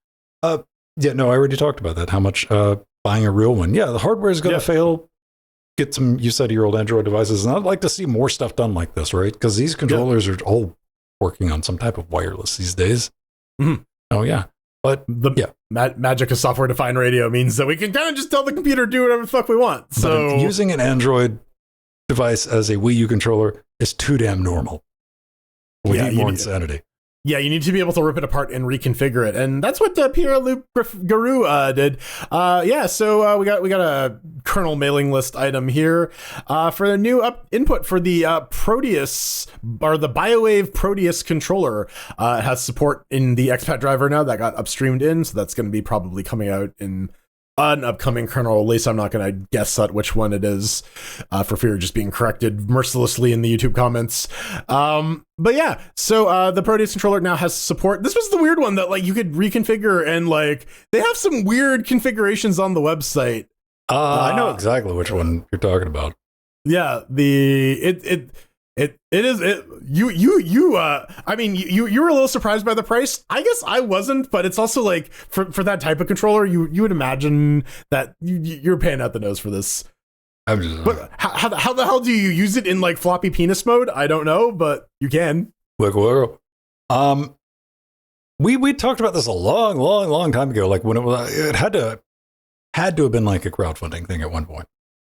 I already talked about that. How much buying a real one? Yeah, the hardware is going to fail get some use out of your old Android devices. And I'd like to see more stuff done like this, right? Because these controllers are all working on some type of wireless these days. Mm-hmm. Oh, yeah. But the magic of software-defined radio means that we can kind of just tell the computer to do whatever the fuck we want. So using an Android device as a Wii U controller is too damn normal. We need more insanity. Yeah, you need to be able to rip it apart and reconfigure it, and that's what Pierre-Luc Garou did. So we got a kernel mailing list item here for the new input for the Proteus, or the ByoWave Proteus controller. It has support in the expat driver now that got upstreamed in, so that's going to be probably coming out in an upcoming kernel release. I'm not going to guess at which one it is for fear of just being corrected mercilessly in the YouTube comments. But yeah, so the Proteus controller now has support. This was the weird one that like you could reconfigure, and like they have some weird configurations on the website. I know exactly which one you're talking about. Yeah, I mean, you were a little surprised by the price. I guess I wasn't, but it's also like for that type of controller, you would imagine that you're paying out the nose for this. But how the hell do you use it in like floppy penis mode? I don't know, but you can. We talked about this a long time ago. Like when it had to have been like a crowdfunding thing at one point.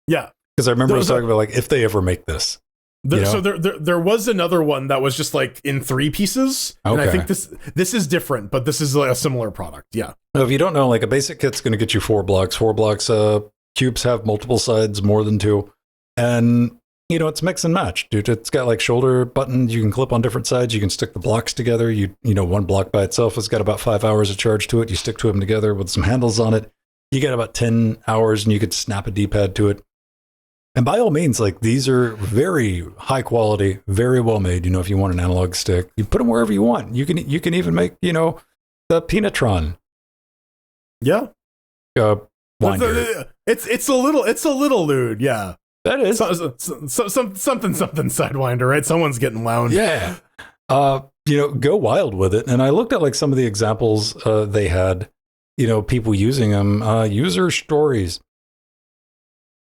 Yeah, because I remember I was talking about like if they ever make this. So there was another one that was just like in 3 pieces, and I think this is different, but this is like a similar product. Yeah. Now, if you don't know, like a basic kit's going to get you 4 blocks. 4 blocks. Cubes have multiple sides, more than 2, and you know it's mix and match, dude. It's got like shoulder buttons you can clip on different sides. You can stick the blocks together. You know one block by itself has got about 5 hours of charge to it. You stick 2 of them together with some handles on it. You get about 10 hours, and you could snap a D-pad to it. And by all means, like these are very high quality, very well made. You know, if you want an analog stick, you put them wherever you want. You can even make, you know, the Peanutron. Yeah. Winder. It's a little lewd. Yeah. That is something Sidewinder, right? Someone's getting wound. Yeah. You know, go wild with it. And I looked at like some of the examples they had, you know, people using them, user stories.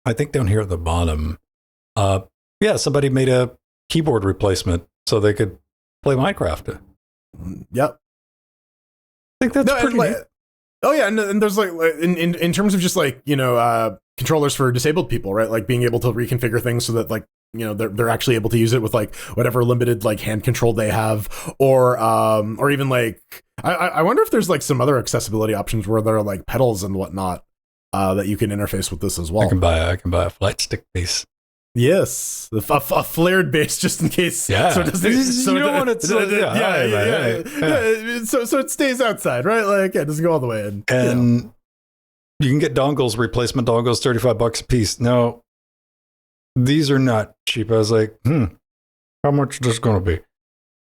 I think down here at the bottom, somebody made a keyboard replacement so they could play Minecraft. Yep. I think that's pretty neat. Oh yeah, and there's like in terms of just like, you know, controllers for disabled people, right? Like being able to reconfigure things so that like, you know, they're actually able to use it with like whatever limited like hand control they have, or even like I wonder if there's like some other accessibility options where there are like pedals and whatnot. That you can interface with this as well. I can buy a flight stick base. Yes, a flared base just in case. Yeah, so you don't want it. So it stays outside, right? Like it doesn't go all the way in. And you can get dongles, replacement dongles, $35 a piece. Now, these are not cheap. I was like, how much is this going to be?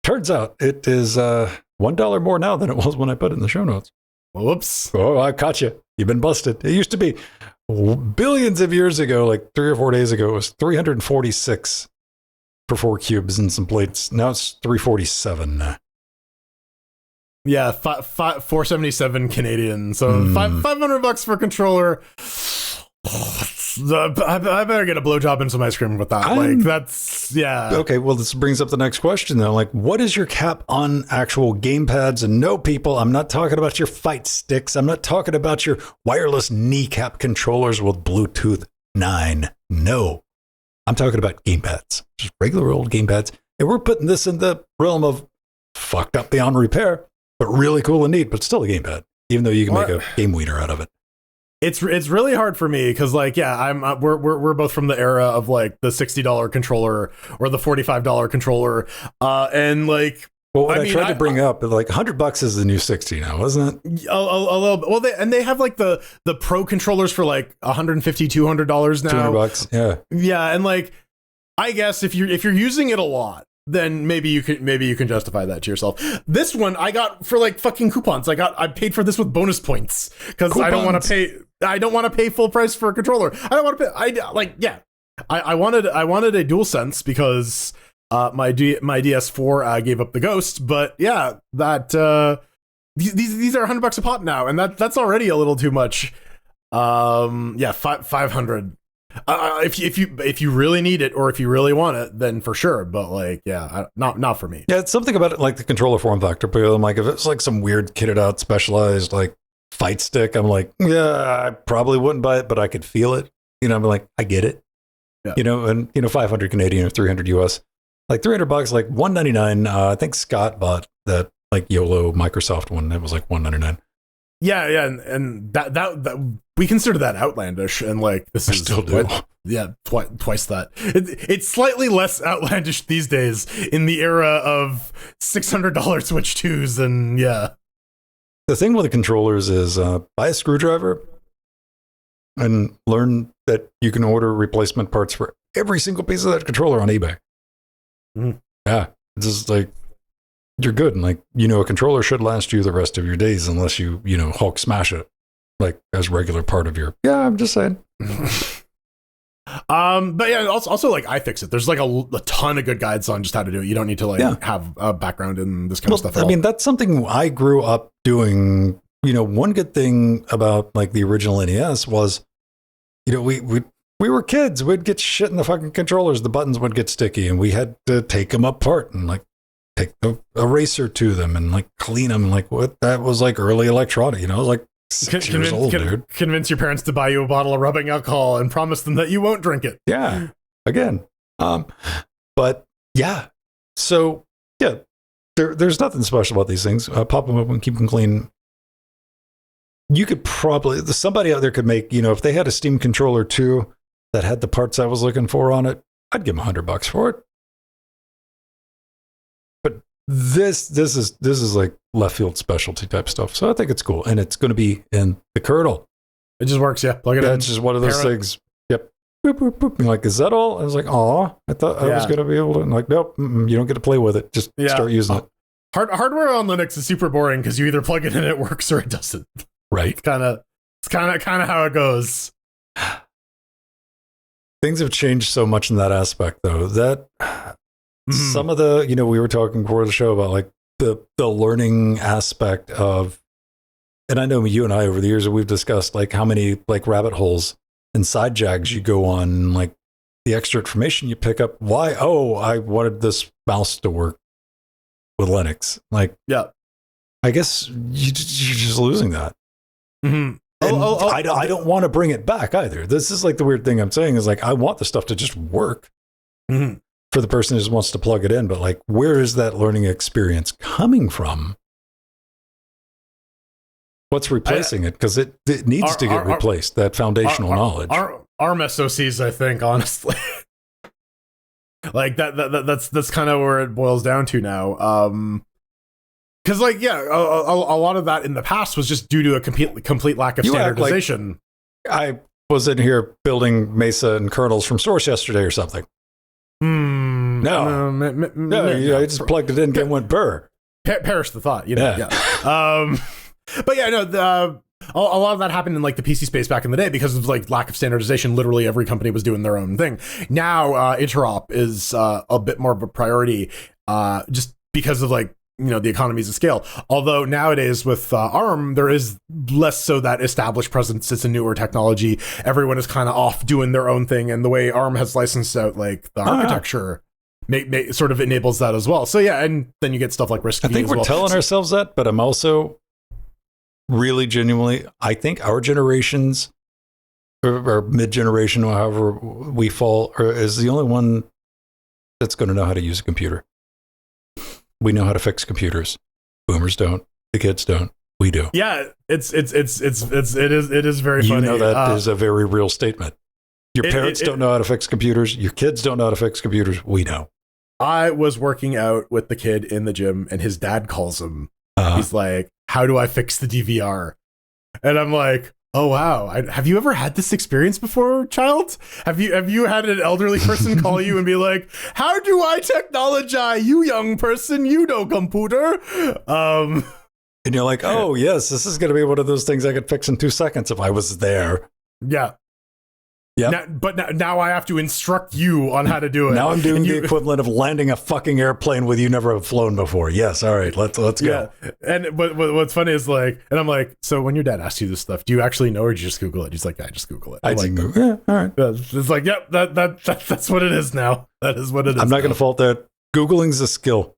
Turns out it is $1 more now than it was when I put it in the show notes. Whoops! Oh, I caught you. You've been busted. It used to be billions of years ago, like 3 or 4 days ago, it was 346 for 4 cubes and some plates. Now it's 347. Yeah, 477 Canadian. So $500 for a controller. I better get a blowjob and some ice cream with that. Like that's okay. Well, this brings up the next question though. Like, what is your cap on actual gamepads? And no, people, I'm not talking about your fight sticks. I'm not talking about your wireless kneecap controllers with Bluetooth 9. No, I'm talking about gamepads, just regular old gamepads. And we're putting this in the realm of fucked up beyond repair, but really cool and neat. But still a gamepad, even though you can make a game wiener out of it. It's really hard for me because like we're both from the era of like the $60 controller or the $45 controller and like I tried to bring up like $100 is the new 60 now, isn't it? A little bit. Well, they have like the pro controllers for like $150, $200 now. $200, yeah, and like I guess if you're using it a lot, then maybe you can justify that to yourself. This one I got for like fucking coupons. I paid for this with bonus points because I don't want to pay full price for a controller. I don't want to pay. I wanted a DualSense because my DS4 gave up the ghost. But yeah, that these are $100 a pop now, and that's already a little too much. 500. If you really need it or if you really want it, then for sure. But like, yeah, not for me. Yeah, it's something about it, like the controller form factor. But I'm like, if it's like some weird kitted out specialized like fight stick, I'm like, yeah, I probably wouldn't buy it, but I could feel it. You know, I'm like, I get it. Yeah. You know, and 500 Canadian or 300 US, like $300, like $199. I think Scott bought that like YOLO Microsoft one. It was like $199. Yeah, and that we consider that outlandish, and like this I is still do. Twice that. It's slightly less outlandish these days in the era of $600 Switch 2s, and yeah. The thing with the controllers is buy a screwdriver and learn that you can order replacement parts for every single piece of that controller on eBay. Yeah, it's just like you're good, and like a controller should last you the rest of your days unless you Hulk smash it like as regular part of your. Yeah, I'm just saying. But yeah, also like iFixit. There's like a ton of good guides on just how to do it. You don't need to like have a background in this kind of stuff. I mean, that's something I grew up doing. One good thing about like the original NES was, we were kids. We'd get shit in the fucking controllers. The buttons would get sticky, and we had to take them apart and like take the eraser to them and like clean them. And like what that was like early electronic. I was like 6 years old, dude. Convince your parents to buy you a bottle of rubbing alcohol and promise them that you won't drink it. Yeah, again. But yeah, so yeah, there's nothing special about these things. Pop them up and keep them clean. You could probably, somebody out there could make, if they had a Steam controller too that had the parts I was looking for on it, I'd give them $100 for it. But this is like left field specialty type stuff. So I think it's cool, and it's going to be in the kernel. It just works, yeah. Plug it in. It's just one of those things. Yep. Boop, boop, boop. You're like, is that all? I was like, aw, I thought I was going to be able to. And like, nope, you don't get to play with it. Just start using it. Hardware on Linux is super boring because you either plug it in and it works or it doesn't. Right. It's kind of how it goes. Things have changed so much in that aspect, though, that some of the, we were talking before the show about like the learning aspect of, and I know you and I over the years we've discussed like how many like rabbit holes and side jags you go on, like the extra information you pick up. Why? Oh, I wanted this mouse to work with Linux. Like, yeah, I guess you're just losing that. Mm-hmm. I don't want to bring it back either. This is like the weird thing I'm saying is like, I want the stuff to just work for the person who just wants to plug it in. But like, where is that learning experience coming from? What's replacing it? Because it needs to get replaced, that foundational knowledge. ARM SoCs, I think, honestly. Like that's kind of where it boils down to now. Because, like, yeah, a lot of that in the past was just due to a complete lack of standardization. Like I was in here building Mesa and kernels from source yesterday or something. No, I just plugged it in and went burr. Perish the thought, Yeah. But yeah, no, a lot of that happened in like the PC space back in the day because of like lack of standardization. Literally every company was doing their own thing. Now, interop is a bit more of a priority, just because of like, the economies of scale. Although nowadays with ARM, there is less so that established presence. It's a newer technology. Everyone is kind of off doing their own thing. And the way ARM has licensed out like the architecture sort of enables that as well. So yeah, and then you get stuff like Risky. I think we're telling ourselves that, but I'm also really genuinely, I think our generations or mid-generation, or however we fall, is the only one that's going to know how to use a computer. We know how to fix computers. Boomers don't. The kids don't. We do. Yeah, it is very funny. That is a very real statement. Your parents don't know how to fix computers. Your kids don't know how to fix computers. We know. I was working out with the kid in the gym, and his dad calls him. He's like, "How do I fix the DVR?" And I'm like, "Oh wow, have you ever had this experience before, child? Have you had an elderly person call you and be like, how do I technologize, you young person, you know computer?" And you're like, "Oh yes, this is going to be one of those things I could fix in 2 seconds if I was there." Yeah. Now I have to instruct you on how to do it. Now I'm doing the equivalent of landing a fucking airplane with you never have flown before. Yes, all right, let's go. Yeah, and but what's funny is like, and I'm like, so when your dad asks you this stuff, do you actually know, or do you just Google it? He's like, I just Google it. I'm like, yeah, all right. It's like, yep, that's what it is now. That is what it is. I'm not going to fault that. Googling's a skill.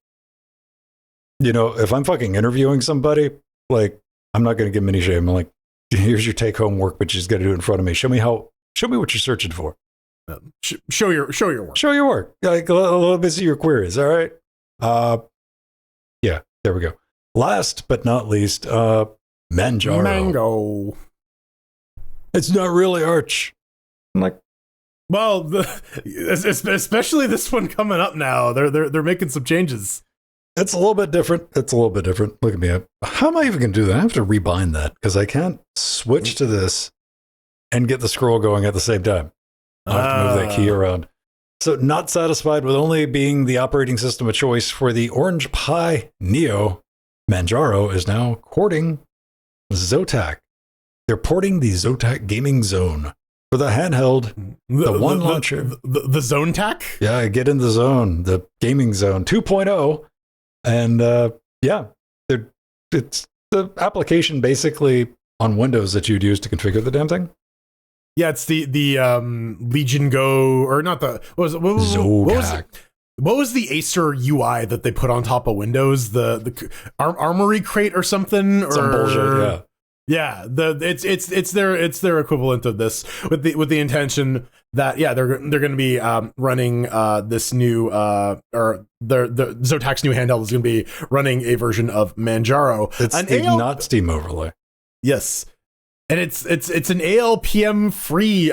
You know, if I'm fucking interviewing somebody, like, I'm not going to give them any shame. I'm like, here's your take home work, but you just got to do it in front of me. Show me what you're searching for. Show your work. Show your work. Like a little bit of your queries. All right. Yeah, there we go. Last but not least, Manjaro. Mango. It's not really Arch. I'm like, well, especially this one coming up now. They're making some changes. It's a little bit different. Look at me. How am I even going to do that? I have to rebind that because I can't switch to this and get the scroll going at the same time. I have to move that key around. So not satisfied with only being the operating system of choice for the Orange Pi Neo, Manjaro is now courting Zotac. They're porting the Zotac Gaming Zone for the handheld, the one launcher. The Zotac? Yeah, get in the zone, the Gaming Zone 2.0. And yeah, it's the application basically on Windows that you'd use to configure the damn thing. Yeah, it's the Legion Go, or not the what was the Acer UI that they put on top of Windows? The Armory Crate or something, Some bullshit, yeah. It's their equivalent of this with the intention that they're going to be running this new the Zotac's new handheld is going to be running a version of Manjaro. It's not Steam overlay. Yes. And it's an ALPM free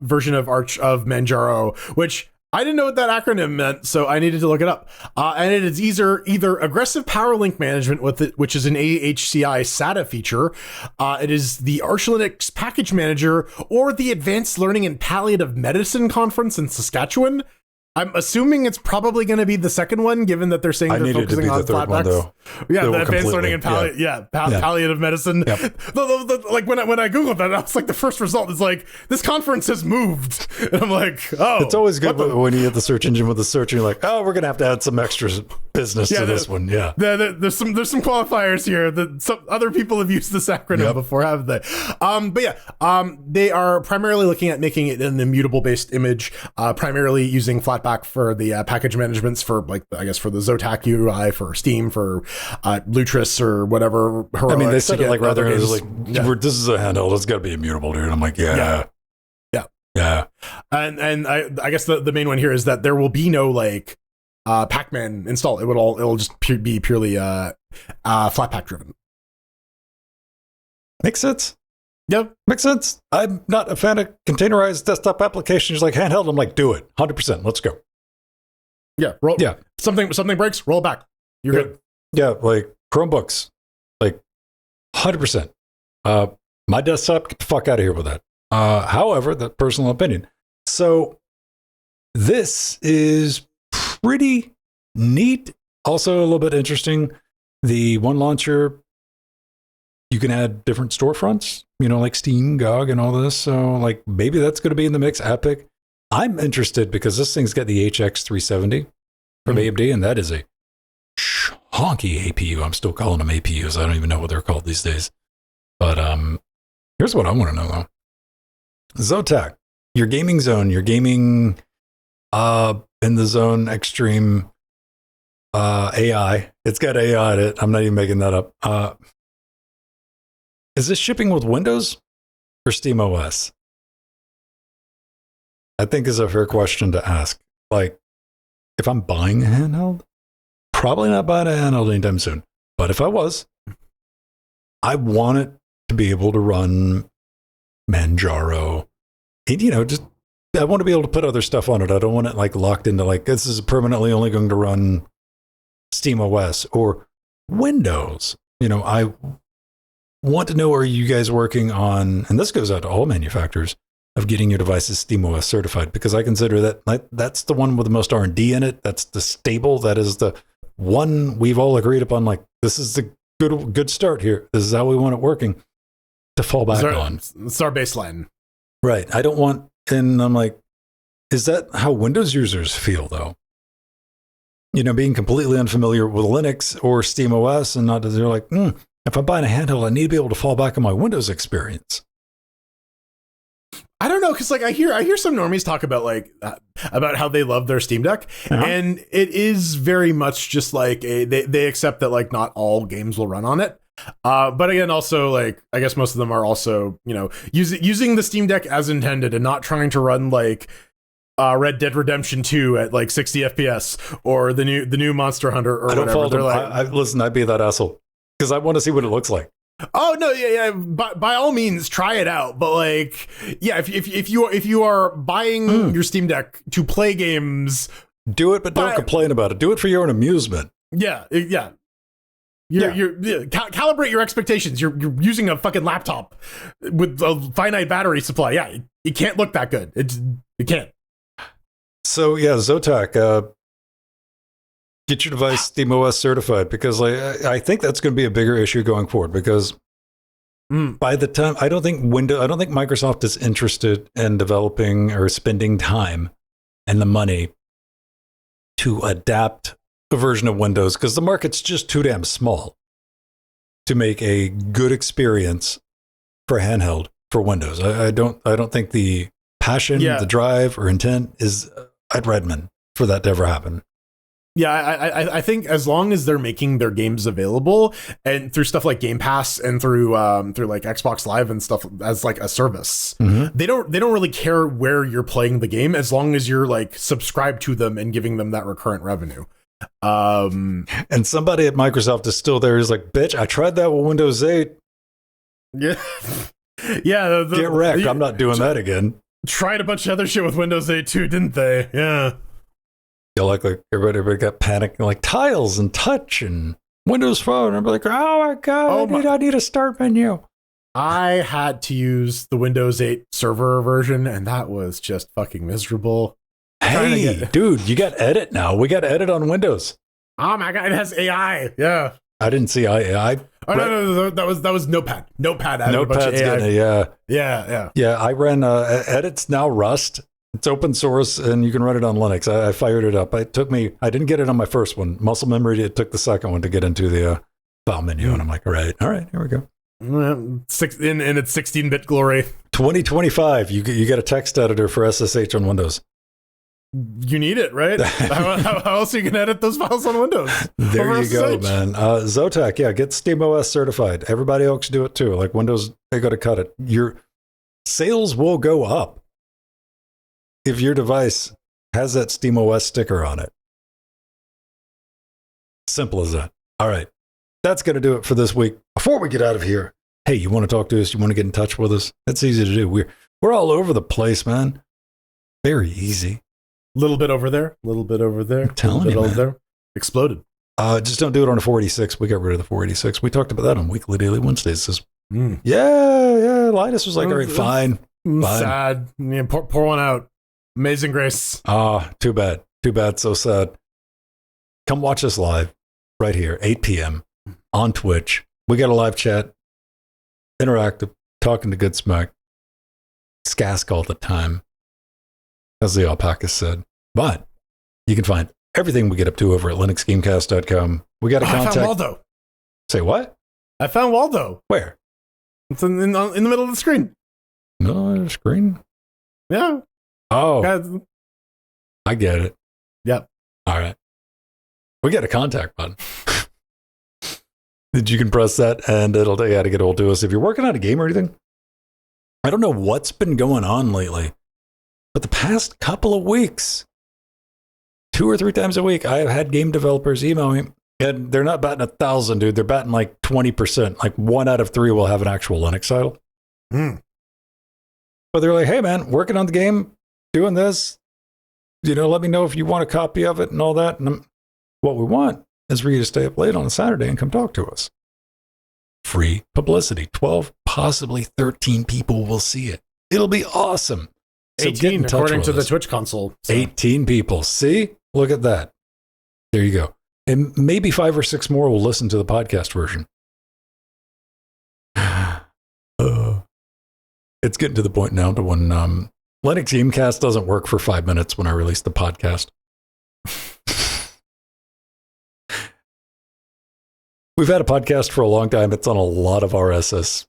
version of Manjaro, which I didn't know what that acronym meant, so I needed to look it up. And it is either aggressive power link management with it, which is an AHCI SATA feature. It is the Arch Linux package manager, or the Advanced Learning and Palliative Medicine Conference in Saskatchewan. I'm assuming it's probably going to be the second one, given that they're saying they're focusing on flatbacks. Yeah, the Advanced Learning and Palliative Medicine. Yep. Like when I Googled that, I was like, the first result is like, this conference has moved. And I'm like, oh. It's always good when you hit the search engine with the search and you're like, oh, we're going to add some extra business to this one. Yeah. There's some qualifiers here that some other people have used this acronym before, haven't they? But yeah, they are primarily looking at making it an immutable based image, primarily using flatback for the package managements for, like, I guess for the Zotac UI, for Steam, for Lutris or whatever. I mean, they said it like rather than like, this is a handheld, it's got to be immutable, dude. I'm like, yeah. And I guess the main one here is that there will be no like Pac-Man install. It'll just be purely Flatpak driven. Makes sense. Yep. Makes sense. I'm not a fan of containerized desktop applications like handheld. I'm like, do it. 100%. Let's go. Yeah. Something breaks, roll back. You're good. Yeah. Like Chromebooks, like 100%. My desktop, get the fuck out of here with that. However, that's personal opinion. So this is pretty neat. Also a little bit interesting. The one launcher, you can add different storefronts, like Steam, GOG, and all this. So, like, maybe that's going to be in the mix. Epic. I'm interested because this thing's got the HX370 from AMD, and that is a honky APU. I'm still calling them APUs. I don't even know what they're called these days. But here's what I want to know, though. Zotac, your gaming zone, your gaming in the zone extreme AI. It's got AI in it. I'm not even making that up. Is this shipping with Windows or SteamOS? I think is a fair question to ask. Like, if I'm buying a handheld, probably not buying a handheld anytime soon. But if I was, I want it to be able to run Manjaro. And, just I want to be able to put other stuff on it. I don't want it like locked into like, this is permanently only going to run SteamOS or Windows. I want to know, are you guys working on, and this goes out to all manufacturers, of getting your devices SteamOS certified, because I consider that that's the one with the most R&D in it. That's the stable. That is the one we've all agreed upon. Like, this is the good start here. This is how we want it working to fall back on. It's our baseline. Right. I don't want And I'm like, is that how Windows users feel, though? You know, being completely unfamiliar with Linux or SteamOS, and not they're like, if I'm buying a handheld, I need to be able to fall back on my Windows experience. I don't know, because like I hear some normies talk about like about how they love their Steam Deck, and it is very much just like they accept that like not all games will run on it. But again, also like I guess most of them are also, you know, using the Steam Deck as intended and not trying to run like Red Dead Redemption 2 at like 60 FPS or the new Monster Hunter or whatever. They're like, listen, I'd be that asshole because I want to see what it looks like. Oh no, yeah. By all means, try it out. But like, yeah, if you are buying your Steam Deck to play games, do it, but don't complain about it. Do it for your own amusement. Yeah. Calibrate your expectations. You're using a fucking laptop with a finite battery supply. Yeah, it can't look that good. It can't. So yeah, Zotac. Get your device SteamOS certified because I think that's going to be a bigger issue going forward because by the time I don't think Microsoft is interested in developing or spending time and the money to adapt a version of Windows because the market's just too damn small to make a good experience for handheld for Windows. I don't think the passion, the drive or intent is at Redmond for that to ever happen. Yeah, I think as long as they're making their games available and through stuff like Game Pass and through like Xbox Live and stuff as like a service, they don't really care where you're playing the game as long as you're like subscribed to them and giving them that recurrent revenue. And somebody at Microsoft is still there. He's like, bitch, I tried that with Windows 8. Yeah, yeah. Get wrecked. I'm not doing that again. Tried a bunch of other shit with Windows 8 too, didn't they? Yeah. Yeah, like everybody got panicked, like tiles and touch and Windows Phone. I'm like, oh my god, I need a start menu. I had to use the Windows 8 server version, and that was just fucking miserable. Hey, dude, you got edit now. We got edit on Windows. Oh my god, it has AI. Yeah, I didn't see AI. Oh no, that was Notepad. Notepad added a bunch of AI. Yeah. I ran edit's now Rust. It's open source and you can run it on Linux. I fired it up. I didn't get it on my first one. Muscle memory, it took the second one to get into the file menu. And I'm like, all right, here we go. In its 16-bit glory. 2025, you get a text editor for SSH on Windows. You need it, right? how else are you going to edit those files on Windows? There you go, man. Zotac, yeah, get SteamOS certified. Everybody else do it too. Like Windows, they got to cut it. Your sales will go up if your device has that SteamOS sticker on it. Simple as that. All right. That's going to do it for this week. Before we get out of here, hey, you want to talk to us? You want to get in touch with us? That's easy to do. We're all over the place, man. Very easy. A little bit over there. A little bit over there. I'm telling you, man. There. Exploded. Just don't do it on a 486. We got rid of the 486. We talked about that on Weekly Daily Wednesdays. Yeah. Linus was like, all right, fine. Sad. Yeah, pour one out. Amazing Grace. Too bad. Too bad. So sad. Come watch us live right here, 8 p.m. on Twitch. We got a live chat, interactive, talking to good smack, scask all the time, as the alpaca said. But you can find everything we get up to over at linuxgamecast.com. We got a contact. I found Waldo. Say what? I found Waldo. Where? It's in the middle of the screen. No screen? Yeah. Oh, I get it. Yep. All right. We got a contact button. You can press that and it'll tell you how to get hold to us. If you're working on a game or anything, I don't know what's been going on lately, but the past couple of weeks, 2 or 3 times a week, I have had game developers email me, and they're not batting 1,000, dude. They're batting like 20%. Like 1 out of 3 will have an actual Linux title. But they're like, hey, man, working on the game, doing this, let me know if you want a copy of it and all that. And what we want is for you to stay up late on a Saturday and come talk to us. Free publicity. 12, possibly 13 people will see it. It'll be awesome. So 18, according to the Twitch console. So. 18 people. See? Look at that. There you go. And maybe 5 or 6 more will listen to the podcast version. It's getting to the point now to when Linux Gamecast doesn't work for 5 minutes when I release the podcast. We've had a podcast for a long time. It's on a lot of RSS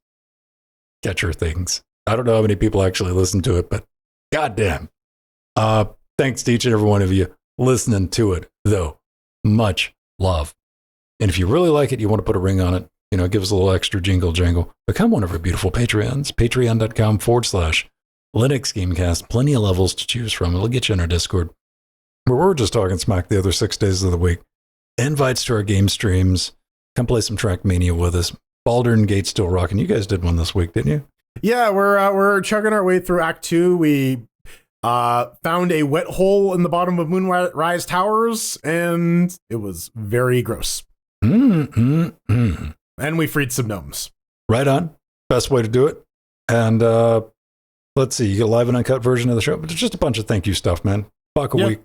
catcher things. I don't know how many people actually listen to it, but goddamn. Thanks to each and every one of you listening to it, though. Much love. And if you really like it, you want to put a ring on it, give us a little extra jingle jangle, become one of our beautiful Patreons, patreon.com/Linux Gamecast. Plenty of levels to choose from. It'll get you in our Discord, where we're just talking smack the other 6 days of the week. Invites to our game streams. Come play some Trackmania with us. Baldur's Gate still rocking. You guys did one this week, didn't you? Yeah, we're chugging our way through Act 2. We found a wet hole in the bottom of Moonrise Towers, and it was very gross. And we freed some gnomes. Right on. Best way to do it. And let's see, you get a live and uncut version of the show, but it's just a bunch of thank you stuff, man. $1 a week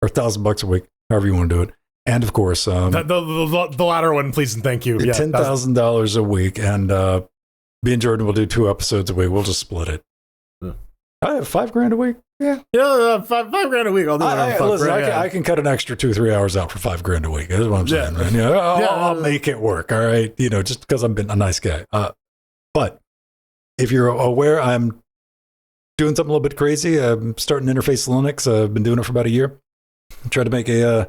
or $1,000 a week, however you want to do it. And of course, the latter one, please and thank you. Yeah, $10,000 a week, and me and Jordan will do 2 episodes a week. We'll just split it. I have $5,000 a week. Yeah, $5,000 a week. I'll do it. I can cut an extra 2-3 hours out for $5,000 a week. That's what I'm saying, man. I'll make it work. All right, just because I'm a nice guy. But if you're aware, I'm doing something a little bit crazy. I'm starting Interface Linux. I've been doing it for about a year. I tried to make a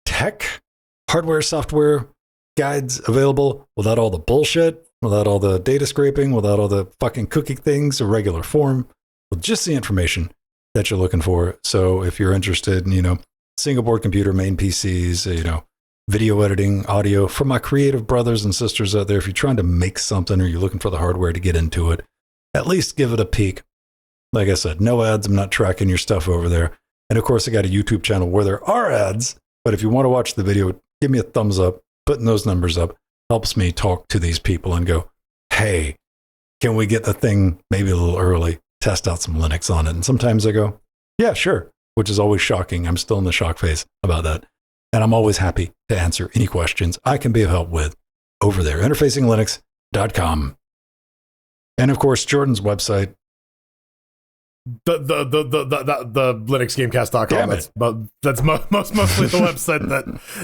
tech, hardware, software guides available without all the bullshit, without all the data scraping, without all the fucking cookie things, a regular form, with just the information that you're looking for. So if you're interested in, single board computer, main PCs, video editing, audio, for my creative brothers and sisters out there, if you're trying to make something or you're looking for the hardware to get into it, at least give it a peek. Like I said, no ads. I'm not tracking your stuff over there. And of course, I got a YouTube channel where there are ads. But if you want to watch the video, give me a thumbs up. Putting those numbers up helps me talk to these people and go, hey, can we get the thing maybe a little early? Test out some Linux on it. And sometimes I go, yeah, sure, which is always shocking. I'm still in the shock phase about that. And I'm always happy to answer any questions I can be of help with over there, interfacinglinux.com. And of course, Jordan's website. The linuxgamecast.com. That's mostly the website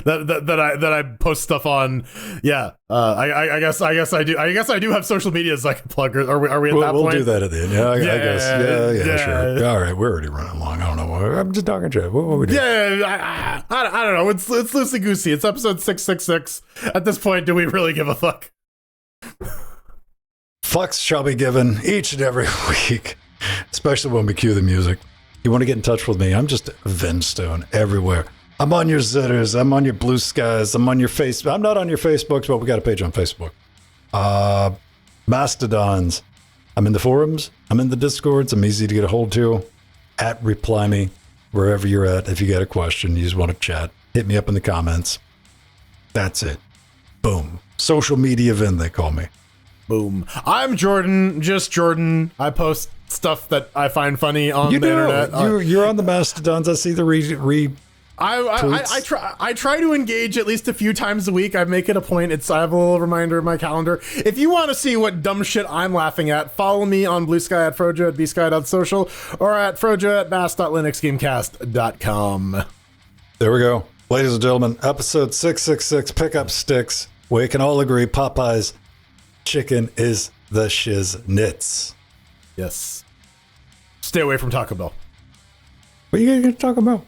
that I post stuff on. Yeah. I guess I do have social medias I can plug. Are we at that point? We'll do that at the end. Yeah, I guess. Yeah, sure. All right, we're already running long. I don't know. I'm just talking shit. What we do? Yeah, I don't know. It's loosey goosey. It's episode 666. At this point, do we really give a fuck? Fucks shall be given each and every week. Especially when we cue the music. You want to get in touch with me? I'm just Venstone everywhere. I'm on your Zitters. I'm on your Blue Skies. I'm on your Facebook. I'm not on your Facebooks, but we got a page on Facebook. Mastodons. I'm in the forums. I'm in the Discords. I'm easy to get a hold to. At Reply Me, wherever you're at. If you got a question, you just want to chat, hit me up in the comments. That's it. Boom. Social media Vin, they call me. Boom. I'm Jordan, just Jordan. I post stuff that I find funny on the internet. You're on the Mastodons. I see the I try to engage at least a few times a week. I make it a point. I have a little reminder in my calendar. If you want to see what dumb shit I'm laughing at, follow me on Blue Sky at Frojo at bsky.social or at Frojo at bass.linuxgamecast.com. There we go. Ladies and gentlemen, episode 666, Pickup Sticks. We can all agree Popeye's chicken is the shiznits. Yes. Stay away from Taco Bell. What are you going to talk about?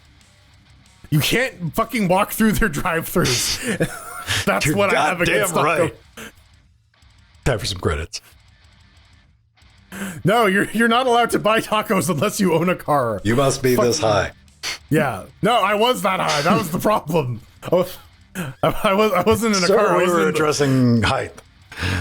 You can't fucking walk through their drive-thrus. That's you're what I have against Taco. Right. Time for some credits. No, you're not allowed to buy tacos unless you own a car. You must be this high. Yeah. No, I was that high. That was the problem. I wasn't in a car. We were addressing height.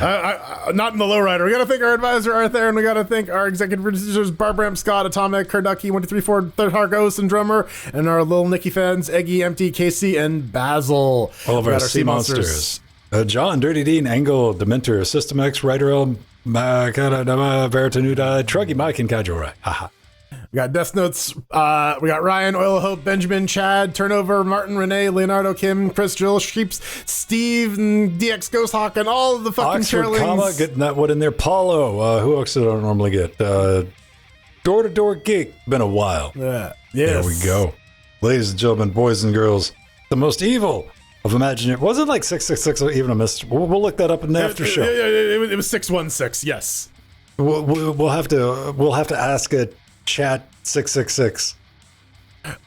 Not in the lowrider. We got to thank our advisor Art there, and we got to thank our executive producers Barbara M. Scott, Atomic, Kurducky, 1234, Third Hargos, and Drummer, and our little Nicky fans Eggy, Empty, Casey, and Basil. All of our sea monsters. John, Dirty Dean, Angle, Dementor, System X, Rider L, Veritanuda, Truggy, Mike, and Kajorai. Haha. We got Death Notes. We got Ryan, Oil of Hope, Benjamin, Chad, Turnover, Martin, Renee, Leonardo, Kim, Chris, Jill, Sheeps, Steve, and DX Ghost Hawk, and all of the fucking Oxford, comma, getting that one in there. Paulo, who else did I normally get? Door to door geek. Been a while. Yeah. Yes. There we go. Ladies and gentlemen, boys and girls, the most evil of Imagineer. Was it like 666 or even a miss? We'll look that up in the after show. It was 616. Yes. We'll have to ask a chat 666.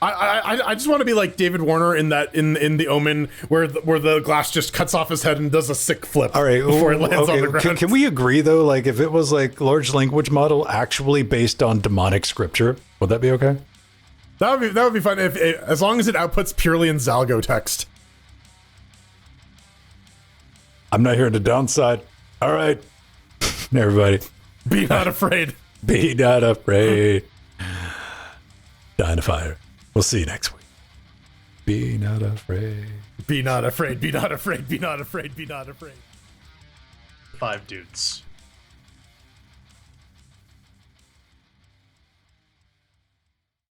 I just want to be like David Warner in the Omen where the glass just cuts off his head and does a sick flip. All right, before it lands on the ground. Can we agree though? Like if it was like large language model actually based on demonic scripture, would that be okay? That would be fun as long as it outputs purely in Zalgo text. I'm not hearing the downside. All right, everybody, be not afraid. Be not afraid. Dying to fire. We'll see you next week. Be not afraid. Be not afraid. Be not afraid. Be not afraid. Be not afraid. 5 dudes.